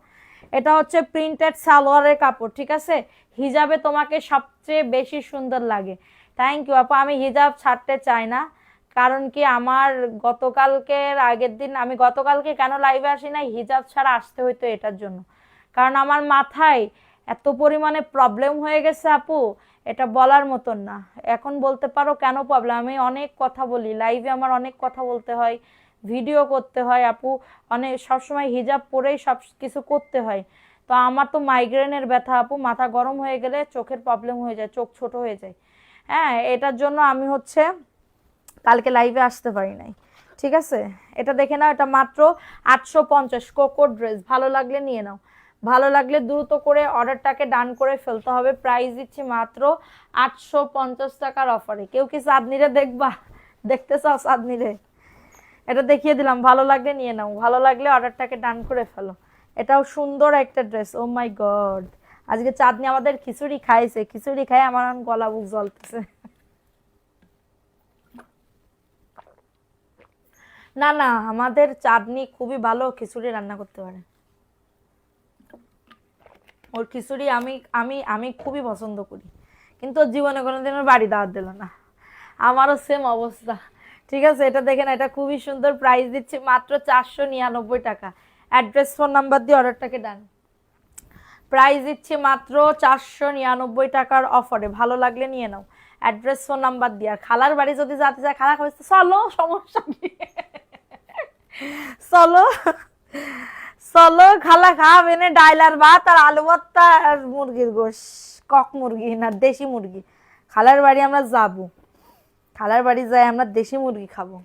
এটা হচ্ছে প্রিন্টেড সালোয়ারের কাপড়, ঠিক আছে। হিজাবে তোমাকে সবচেয়ে বেশি সুন্দর লাগে। থ্যাংক ইউ আপু। আমি হিজাব ছাড়তে চাই না, কারণ কি আমার গতকালকের আগের দিন, আমি গতকালকে কেন লাইভে আসি না, হিজাব ছাড়া আসতে হইতো এটার জন্য, কারণ আমার মাথায় এত পরিমাণে প্রবলেম হয়ে গেছে আপু, এটা বলার মতন না। এখন বলতে পারো কেন প্রবলেম, আমি অনেক কথা বলি লাইভে, আমার অনেক কথা বলতে হয়, ভিডিও করতে হয় আপু, অনেক সবসময় হিজাব পরেই সব কিছু করতে হয়। তো আমার তো মাইগ্রেনের ব্যথা আপু, মাথা গরম হয়ে গেলে চোখের প্রবলেম হয়ে যায়, চোখ ছোট হয়ে যায়। হ্যাঁ, এটার জন্য আমি হচ্ছে কালকে লাইভে আসতে পারি নাই, ঠিক আছে। এটা দেখে নাও, এটা মাত্র 850 কোকো ড্রেস, ভালো লাগলে নিয়ে নাও, ভালো লাগলে দ্রুত করে অর্ডারটাকে ডান করে ফেলতে হবে। প্রাইস দিচ্ছি মাত্র 850 টাকার অফারে। কেউ কি চাঁদনিরে দেখবা, দেখতে চাও চাঁদনিরে? এটা দেখিয়ে দিলাম, ভালো লাগলে নিয়ে নাও, ভালো লাগলে অর্ডারটাকে ডান করে ফেলো। এটাও সুন্দর একটা ড্রেস। ও মাই গড, আজকে চাঁদনি আমাদের খিচুড়ি খাইছে, খিচুড়ি খাই আমার গলা বুক জ্বলতেছে। না না, আমাদের চাঁদনি খুবই ভালো খিচুড়ি রান্না করতে পারে। ওর খিচুড়ি আমি আমি আমি খুবই পছন্দ করি, কিন্তু ওর জীবনে কোনোদিন ওর বাড়ি দাওয়াত দিল না। আমারও সেম অবস্থা, ঠিক আছে। এটা দেখেন, এটা খুবই সুন্দর, প্রাইস দিচ্ছি মাত্র 499 টাকা। অ্যাড্রেস ফোন নাম্বার দিয়ে অর্ডারটাকে ডান। প্রাইস দিচ্ছি মাত্র 499 টাকার অফারে, ভালো লাগলে নিয়ে নাও, অ্যাড্রেস ফোন নাম্বার দিয়ে। আর খালার বাড়ি যদি যেতে চায়, খালা খাবে, চলো সমস্যা কি, চলো চলো খালা খাব, এনে ডাইল আর ভাত আর আলু ভর্তা আর মুরগির গোশ, কক মুরগি না দেশি মুরগি। খালার বাড়ি আমরা যাব, খালার বাড়ি যাই আমরা দেশি মুরগি খাবো।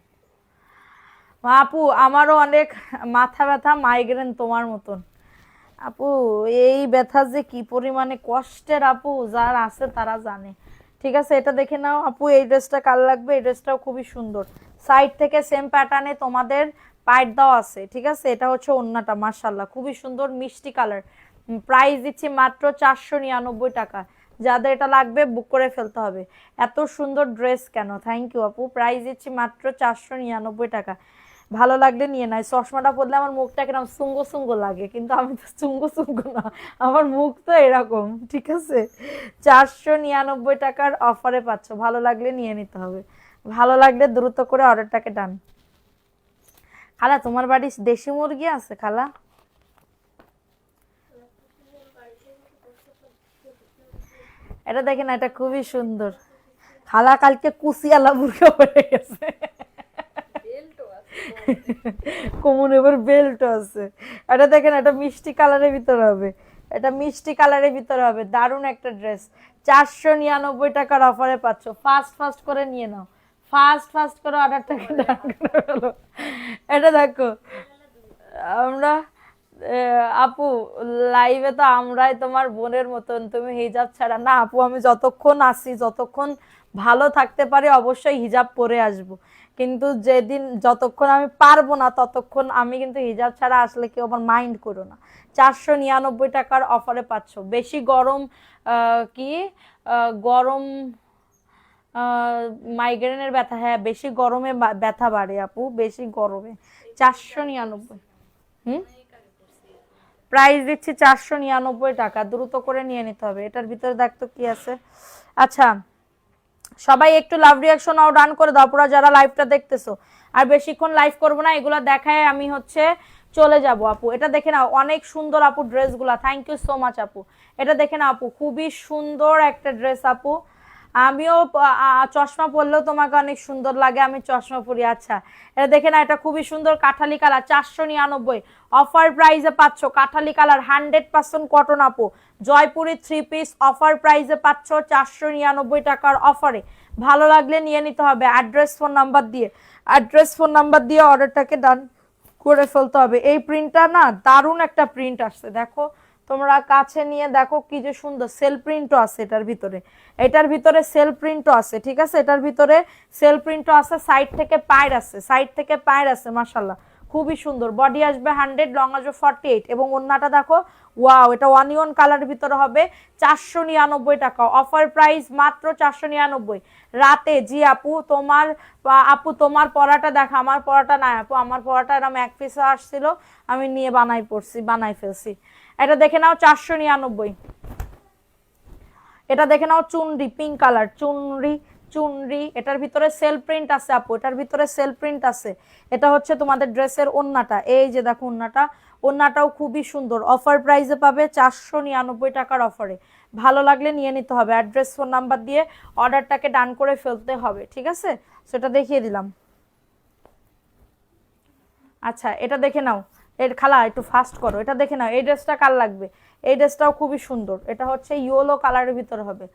আপু আমারও অনেক মাথা ব্যথা, মাইগ্রেন তোমার মতন আপু। এই ব্যথা যে কি পরিমাণে কষ্টের আপু, যার আছে তারা জানে, ঠিক আছে। এটা দেখে নাও আপু, এই ড্রেসটা কার লাগবে, এই ড্রেসটাও খুবই সুন্দর, সাইড থেকে সেম প্যাটার্নে তোমাদের পাইট দেওয়া আছে, ঠিক আছে। এটা হচ্ছে ওন্নাটা, মাশাআল্লাহ খুবই সুন্দর মিষ্টি কালার। প্রাইস দিচ্ছি মাত্র 499 টাকা। যাদের এটা লাগবে বুক করে ফেলতে হবে। এত সুন্দর ড্রেস কেন, থ্যাংক ইউ আপু। প্রাইস দিচ্ছি মাত্র 499 টাকা, ভালো লাগলে নিয়ে নেয়। চশমাটা পরলে আমার মুখটা কিরকম সুঙ্গ সুঙ্গ লাগে, কিন্তু আমি তো সুঙ্গ সুঙ্গ না, আমার মুখ তো এরকম, ঠিক আছে। 499 টাকার অফারে পাচ্ছ, ভালো লাগলে নিয়ে নিতে হবে, ভালো লাগলে দ্রুত করে অর্ডারটাকে ডান। খালা তোমার বাড়ি দেশি মুরগি আছে খালা? এটা দেখেন, এটা খুবই সুন্দর, খালা কালকে কুচিয়ালা মুরগি পড়ে গেছে, কোমর এবার বেল্ট আছে। এটা দেখেন, এটা মিষ্টি কালারের ভিতরে হবে, এটা মিষ্টি কালারের ভিতরে হবে, দারুণ একটা ড্রেস। 499 টাকার অফারে পাচ্ছ, ফাস্ট ফাস্ট করে নিয়ে নাও, ফাস্ট ফাস্ট করে অর্ডারটাকে ডান করে ফেলো। এটা দেখো, আমরা আপু লাইভে তো আমরাই তোমার বোনের মতন, তুমি হিজাব ছাড়া না আপু। আমি যতক্ষণ আসি, যতক্ষণ ভালো থাকতে পারি অবশ্যই হিজাব পরে আসব, কিন্তু যেদিন যতক্ষণ আমি পারবো না ততক্ষণ আমি কিন্তু হিজাব ছাড়া আসলে কেউ আবার মাইন্ড করো না। 499 টাকার অফারে পাচ্ছ। বেশি গরম কি গরম মাইগ্রেনের ব্যথা, হ্যাঁ বেশি গরমে ব্যথা বাড়ে আপু, বেশি গরমে। 499। হুম, প্রাইস দিচ্ছি 499 টাকা, দ্রুত করে নিয়ে নিতে হবে। এটার ভিতরে দেখতো কি আছে। আচ্ছা, সবাই একটু লাভ রিয়াকশন আও ডান করে দাও, পুরো যারা লাইভটা দেখতেছো। আর বেশিক্ষণ লাইভ করবো না, এগুলা দেখায় আমি হচ্ছে চলে যাব আপু। এটা দেখে নাও, অনেক সুন্দর আপু ড্রেসগুলা, থ্যাংক ইউ সো মাচ আপু। এটা দেখে নাও আপু, খুবই সুন্দর একটা ড্রেস আপু। আমিও চশমা পরলেও তোমাকে অনেক সুন্দর লাগে, আমি চশমা পরি। আচ্ছা, এটা দেখে না, এটা খুবই সুন্দর কাঠালি কালার, 499 অফার প্রাইসে পাচ্ছ। কাঠালি কালার 100% কটন আপু, জয়পুরি 3 পিস অফার প্রাইসে পাচ্ছ 499 টাকার অফারে। ভালো লাগলে নিয়ে নিতে হবে, অ্যাড্রেস ফোন নাম্বার দিয়ে, অ্যাড্রেস ফোন নাম্বার দিয়ে অর্ডারটাকে ডান করে ফেলতে হবে। এই প্রিন্টটা না দারুণ একটা প্রিন্ট আসছে, দেখো তোমরা কাছে নিয়ে দেখো কি যে সুন্দর। সেল প্রিন্টও আছে এটার ভিতরে, এটার ভিতরে সেল প্রিন্টও আছে, ঠিক আছে, এটার ভিতরে সেল প্রিন্টও আছে। সাইড থেকে পায়ের আছে, সাইড থেকে পায়ের আছে, মাশাআল্লাহ খুবই সুন্দর। বডি আসবে 100, লং আসবে 48 এবং ওন্নাটা দেখো, ওয়াও, এটা অনিয়ন কালারের ভিতরে হবে 499 টাকা। অফার প্রাইস মাত্র 499 রাতে। জি আপু তোমার, আপু তোমার পরাটা দেখা, আমার পরাটা নাই আপু, আমার পরাটা এরকম এক পিসে আসছিল, আমি নিয়ে বানাই ফেলছি। এটা দেখে নাও 499। এটা দেখে নাও চুনরি, পিঙ্ক কালার চুনরি, এটার ভিতরে সেল প্রিন্ট আছে আপু, এটার ভিতরে সেল প্রিন্ট আছে। এটা হচ্ছে তোমাদের ড্রেসের ওন্নাটা, এই যে দেখো ওন্নাটাও খুবই সুন্দর। অফার প্রাইসে পাবে 499 টাকার অফারে। ভালো লাগলে নিয়ে নিতে হবে। অ্যাড্রেস, ফোন নাম্বার দিয়ে অর্ডারটাকে ডান করে ফেলতে হবে, ঠিক আছে, সেটা দেখিয়ে দিলাম। আচ্ছা এটা দেখে নাও, এর খালা একটু ফাস্ট করো, এটা দেখে নাও, এই ড্রেসটা কার লাগবে? এই ড্রেসটাও খুবই সুন্দর, এটা হচ্ছে ইয়েলো কালারের ভিতরে হবে।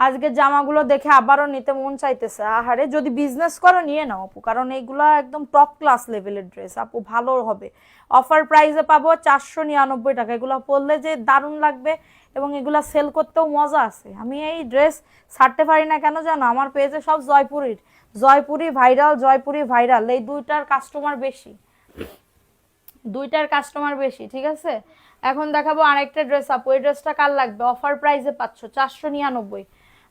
আজকে জামাগুলো দেখে আবারও নিতে মন চাইতেছে। আহারে, যদি বিজনেস করো নিয়ে নাও আপু, কারণ এইগুলা একদম টপ ক্লাস লেভেলের ড্রেস আপু, ভালো হবে। অফার প্রাইসে পাবো 499 টাকা। এগুলো পরলে যে দারুণ লাগবে এবং এগুলা সেল করতেও মজা আছে। আমি এই ড্রেস ছাড়তে পারি না কেন জানো, আমার পেজে সব জয়পুরি ভাইরাল, এই দুইটার কাস্টমার বেশি, ঠিক আছে। এখন দেখাবো আরেকটা ড্রেস আপু, এই ড্রেসটা কার লাগবে? অফার প্রাইসে পাচ্ছ 499,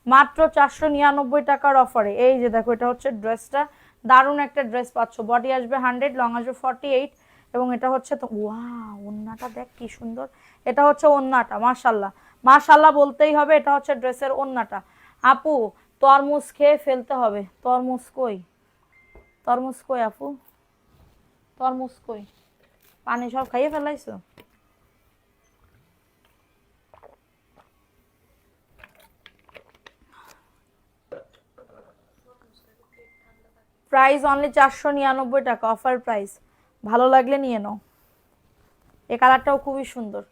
মাত্র 499 টাকার অফারে। এই যে দেখো, এটা হচ্ছে ড্রেসটা, দারুণ একটা ড্রেস পাচ্ছ। বডি আসবে 100, লং আসবে 48 এবং এটা হচ্ছে তো ওয়াও, ওন্নাটা দেখ কি সুন্দর। এটা হচ্ছে ওন্নাটা, মাশাআল্লাহ বলতেই হবে, এটা হচ্ছে ড্রেসের ওন্নাটা। আপু তরমুজ খেয়ে ফেলতে হবে। তরমুজ কই আপু, তরমুজ কই? পানি সব খাইয়ে ফেলাইছো? প্রাইস অনলি 499 টাকা, অফার প্রাইস। ভালো লাগলে নিয়ে নাও। এই কালারটাও খুবই সুন্দর,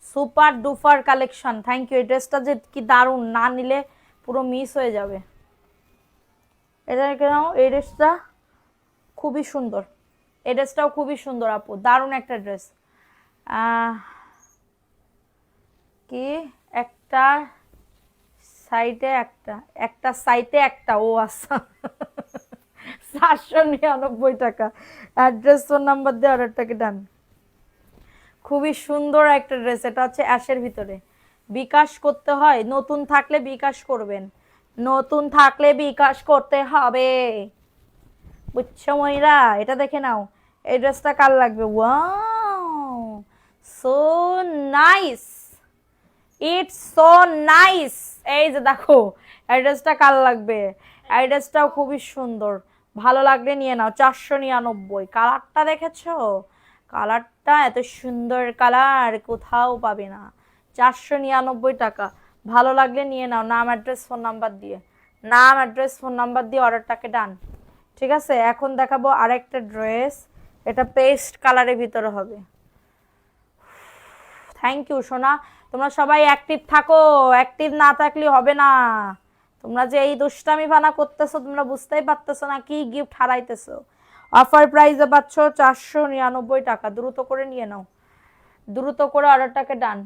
super duper collection. Thank you. এই ড্রেসটা যে কি দারুণ, না নিলে পুরো মিস হয়ে যাবে। এটা নাও, এই ড্রেসটা খুবই সুন্দর, এই ড্রেসটাও খুবই সুন্দর আপু, দারুণ একটা ড্রেস। কি একটা সাইডে একটা ও আচ্ছা 499 টাকা। অ্যাড্রেস, ফোন নাম্বার দিয়ে অর্ডারটাকে ডান। খুবই সুন্দর একটা ড্রেস, এটা হচ্ছে অ্যাশের ভিতরে। বিকাশ করতে হয়, নতুন থাকলে বিকাশ করবেন, নতুন থাকলে বিকাশ করতে হবে, বুঝছো ময়রা? এটা দেখে নাও, এই ড্রেসটা কার লাগবে? Wow, so nice, it's so nice. এই যে দেখো, অ্যাড্রেসটা কার লাগবে? অ্যাড্রেসটাও খুবই সুন্দর, ভালো লাগলে নিয়ে নাও। 499। কালারটা দেখেছো? কালারটা এত সুন্দর কালার কোথাও পাবে না। 499 টাকা, ভালো লাগলে নিয়ে নাও। নাম, অ্যাড্রেস, ফোন নাম্বার দিয়ে অর্ডারটাকে ডান, ঠিক আছে। এখন দেখাবো আরেকটা ড্রেস, এটা পেস্ট কালারের ভিতরে হবে। থ্যাংক ইউ সোনা, তোমরা সবাই অ্যাক্টিভ থাকো, অ্যাক্টিভ না থাকলে হবে না। তোমরা যে এই দুষ্টামি বানা করতেছো, তোমরা বুঝতেই পারতেছো না কি গিফট হারাইতেছো। অফার প্রাইসে পাচ্ছ 499 টাকা। দ্রুত করে নিয়ে নাও, দ্রুত করে অর্ডারটাকে ডান।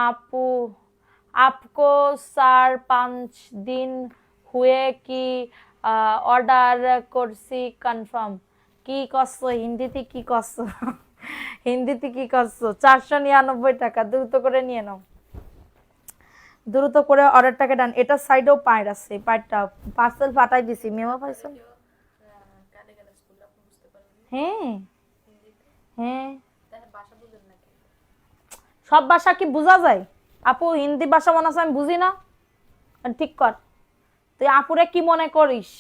আপু आपको 4-5 दिन हुए कि অর্ডার করছি কনফার্ম। কি করছো হিন্দিতে, কি করছো হিন্দিতে কি করছো? 499 টাকা, দ্রুত করে নিয়ে নাও, দ্রুত করে অর্ডারটাকে ডান। এটা সাইডেও পায়ের আছে, পায়েরটা পার্সেল পাঠাই দিছি, মেমো পাইছো? হ্যাঁ হ্যাঁ, সব ভাষা কি বোঝা যায় আপু? হিন্দি ভাষা মনে আছে আমি বুঝি না? ঠিক কর, তুই আপুরে কি মনে করিস?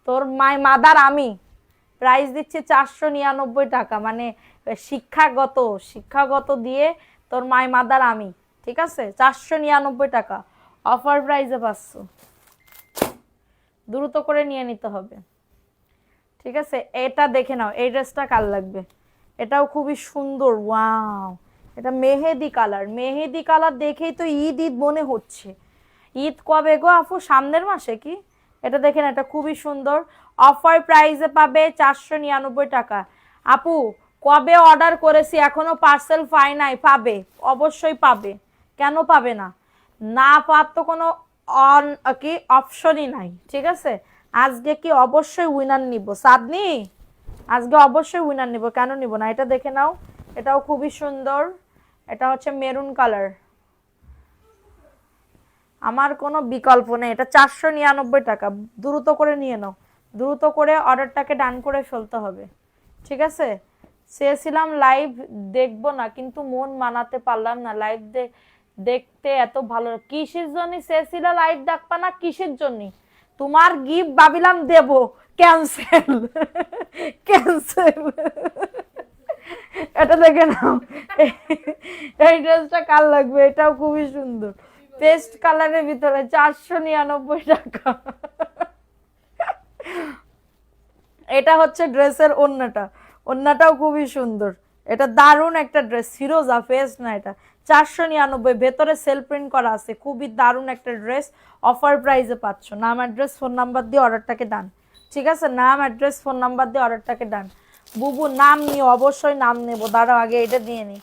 তোর মাদার আমি। প্রাইস দিচ্ছি 499 টাকা, মানে শিক্ষাগত দিয়ে তোর মাদার আমি, ঠিক আছে। 499 টাকা অফার প্রাইসে পাচ্ছ, দ্রুত করে নিয়ে নিতে হবে, ঠিক আছে। এটা দেখে নাও, এই ড্রেসটা কার লাগবে? এটাও খুবই সুন্দর, ওয়াও, এটা মেহেদি কালার দেখেই তো ঈদ মনে হচ্ছে। ঈদ কবে গো আপু? সামনের মাসে কি? এটা দেখেন, এটা খুবই সুন্দর, অফার প্রাইসে পাবে 499 টাকা। আপু কবে অর্ডার করেছি এখনো পার্সেল পাই নাই, পাবে, অবশ্যই পাবে, কেন পাবে না? না পাওয়ার তো কোনো অন কি অপশনই নাই, ঠিক আছে। আজকে কি অবশ্যই উইনার নিব সাদনি, আজকে অবশ্যই উইনার নিব, কেন নিব না? এটা দেখে নাও, এটাও খুবই সুন্দর, এটা হচ্ছে মেরুন কালার, আমার কোনো বিকল্প নেই, এটা 499 টাকা। দ্রুত করে নিয়ে নাও, দ্রুত করে অর্ডারটাকে ডান করে ফেলতে হবে, ঠিক আছে। চেয়েছিলাম লাইভ দেখবো না, কিন্তু মন মানাতে পারলাম না, লাইভ দেখতে এত ভালো। কিসের জন্য চেয়েছিল লাইভ দেখবা না, কিসের জন্য? তোমার গিফট ভাবিলাম দেব, ক্যান্সেল ক্যান্সেল। এটা দেখে নাও, এই ড্রেসটা কার লাগবে, এটাও খুবই সুন্দর, পেস্ট কালারের ভিতরে 499 টাকা। এটা হচ্ছে ড্রেসের ওড়নাটা, ওড়নাটাও খুবই সুন্দর, এটা দারুণ একটা ড্রেস, ফিরোজা পেস্ট না, এটা 499, ভেতরে সেল প্রিন্ট করা আছে, খুবই দারুণ একটা ড্রেস, অফার প্রাইসে পাচ্ছ। নাম অ্যাড্রেস ফোন নাম্বার দিয়ে অর্ডারটাকে ডান, ঠিক আছে, নাম অ্যাড্রেস ফোন নাম্বার দিয়ে অর্ডারটাকে ডান। বুবু নাম নিও, অবশ্যই নাম নেবো, দাঁড়াও আগে এটা দিয়ে নিই,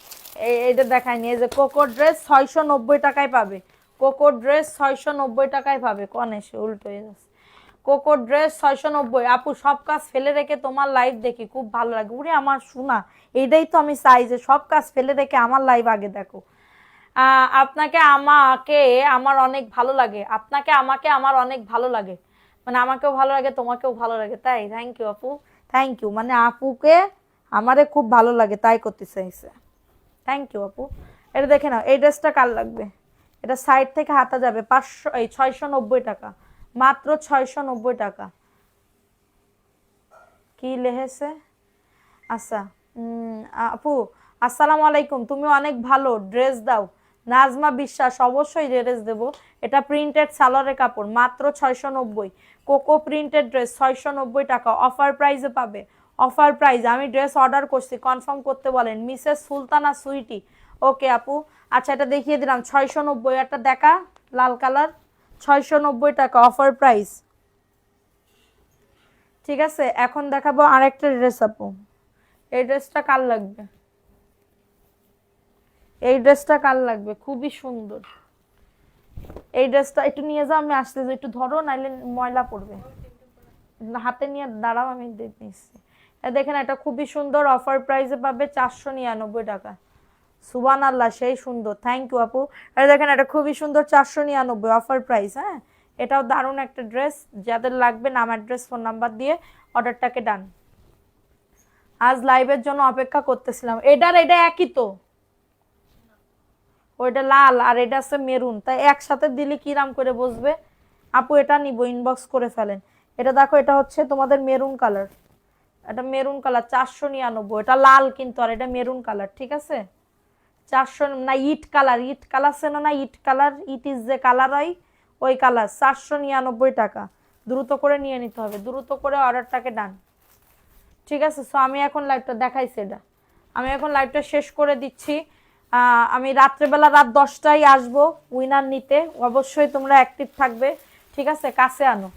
এইটা দেখায়নি, এই যে কোকো ড্রেস 690 টাকায় পাবে, কোকো ড্রেস 690 টাকায় পাবে, কন এসে উল্টো হয়ে যাচ্ছে। Cocoa dress 690। আপু সব কাজ ফেলে রেখে তোমার লাইভ দেখি, খুব ভালো লাগে, উরে আমার শোনা, এইটাই তো আমি চাই যে সব কাজ ফেলে রেখে আমার লাইভ আগে দেখো। আপনাকে আমাকে আমার অনেক ভালো লাগে, আপনাকে আমাকে আমার অনেক ভালো লাগে, মানে আমাকেও ভালো লাগে তোমাকেও ভালো লাগে, তাই থ্যাংক ইউ আপু, থ্যাংক ইউ, মানে আপুকে আমারে খুব ভালো লাগে তাই করতে চাইছে, থ্যাংক ইউ আপু। এটা দেখে নাও, এই ড্রেসটা কার লাগবে, এটা সাইড থেকে হাতা যাবে 690 টাকা, মাত্র 690 টাকা। কি লেহেছে? আচ্ছা, আপু আসসালামু আলাইকুম, তুমি অনেক ভালো, ড্রেস দাও। নাজমা বিশ্বাস, অবশ্যই ড্রেস দেব, এটা প্রিন্টেড সালোয়ারের কাপড়, মাত্র 690, কোকো প্রিন্টেড ড্রেস 690 টাকা, অফার প্রাইসে পাবে, অফার প্রাইস। আমি ড্রেস অর্ডার করছি, কনফার্ম করতে বলেন, মিসেস সুলতানা সুইটি। ওকে আপু, আচ্ছা এটা দেখিয়ে দিলাম 690, একটা দেখা লাল কালার, 690 টাকা অফার প্রাইস, ঠিক আছে। এখন দেখাবো আরেকটা ড্রেস আপু, এই ড্রেসটা কার লাগবে, এই ড্রেসটা কার লাগবে, খুবই সুন্দর, এই ড্রেসটা একটু নিয়ে যাও, আমি আসতে যাই, একটু ধরো নাইলে ময়লা পড়বে, হাতে নিয়ে দাঁড়াও, আমি নিচ্ছি। দেখেন এটা খুবই সুন্দর, অফার প্রাইসে পাবে 499 টাকা, সুবান আল্লাহ, সেই সুন্দর, থ্যাংক ইউ আপু। আর দেখেন এটা খুবই সুন্দর, 499 অফার প্রাইস, হ্যাঁ এটাও দারুণ একটা ড্রেস, যাদের লাগবে নাম অ্যাড্রেস ফোন নাম্বার দিয়ে অর্ডারটাকে ডান। আজ লাইভের জন্য অপেক্ষা করতেছিলাম, এটা একই তো, ওইটা লাল আর এটা আছে মেরুন, তাই একসাথে দিলে কিরাম করে বসবে। আপু এটা নিব, ইনবক্স করে ফেলেন। এটা দেখো, এটা হচ্ছে তোমাদের মেরুন কালার, এটা মেরুন কালার 499, এটা লাল কিন্তু, আর এটা মেরুন কালার, ঠিক আছে। 400 না, ইট কালার, ইট কালার চেনো না, ইট কালার, ইট ইজ যে কালার হয় ওই কালার, 499 টাকা, দ্রুত করে নিয়ে নিতে হবে, দ্রুত করে অর্ডারটাকে ডান, ঠিক আছে। সো আমি এখন লাইভটা দেখাইছি, এটা আমি এখন লাইভটা শেষ করে দিচ্ছি। আমি রাত্রেবেলা রাত 10টায় আসবো উইনার নিতে, অবশ্যই তোমরা অ্যাক্টিভ থাকবে, ঠিক আছে, কাছে আনো।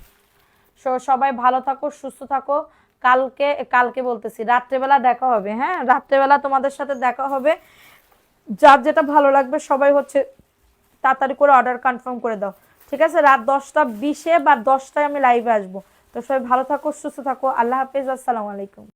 সবাই ভালো থাকো, সুস্থ থাকো, কালকে কালকে বলতেছি রাত্রেবেলা দেখা হবে, হ্যাঁ রাত্রেবেলা তোমাদের সাথে দেখা হবে। যার যেটা ভালো লাগবে সবাই হচ্ছে তাড়াতাড়ি করে অর্ডার কনফার্ম করে দাও, ঠিক আছে। রাত 10টা 20-এ বা 10টায় আমি লাইভে আসবো। তো সবাই ভালো থাকো, সুস্থ থাকো, আল্লাহ হাফেজ, আসসালামু আলাইকুম।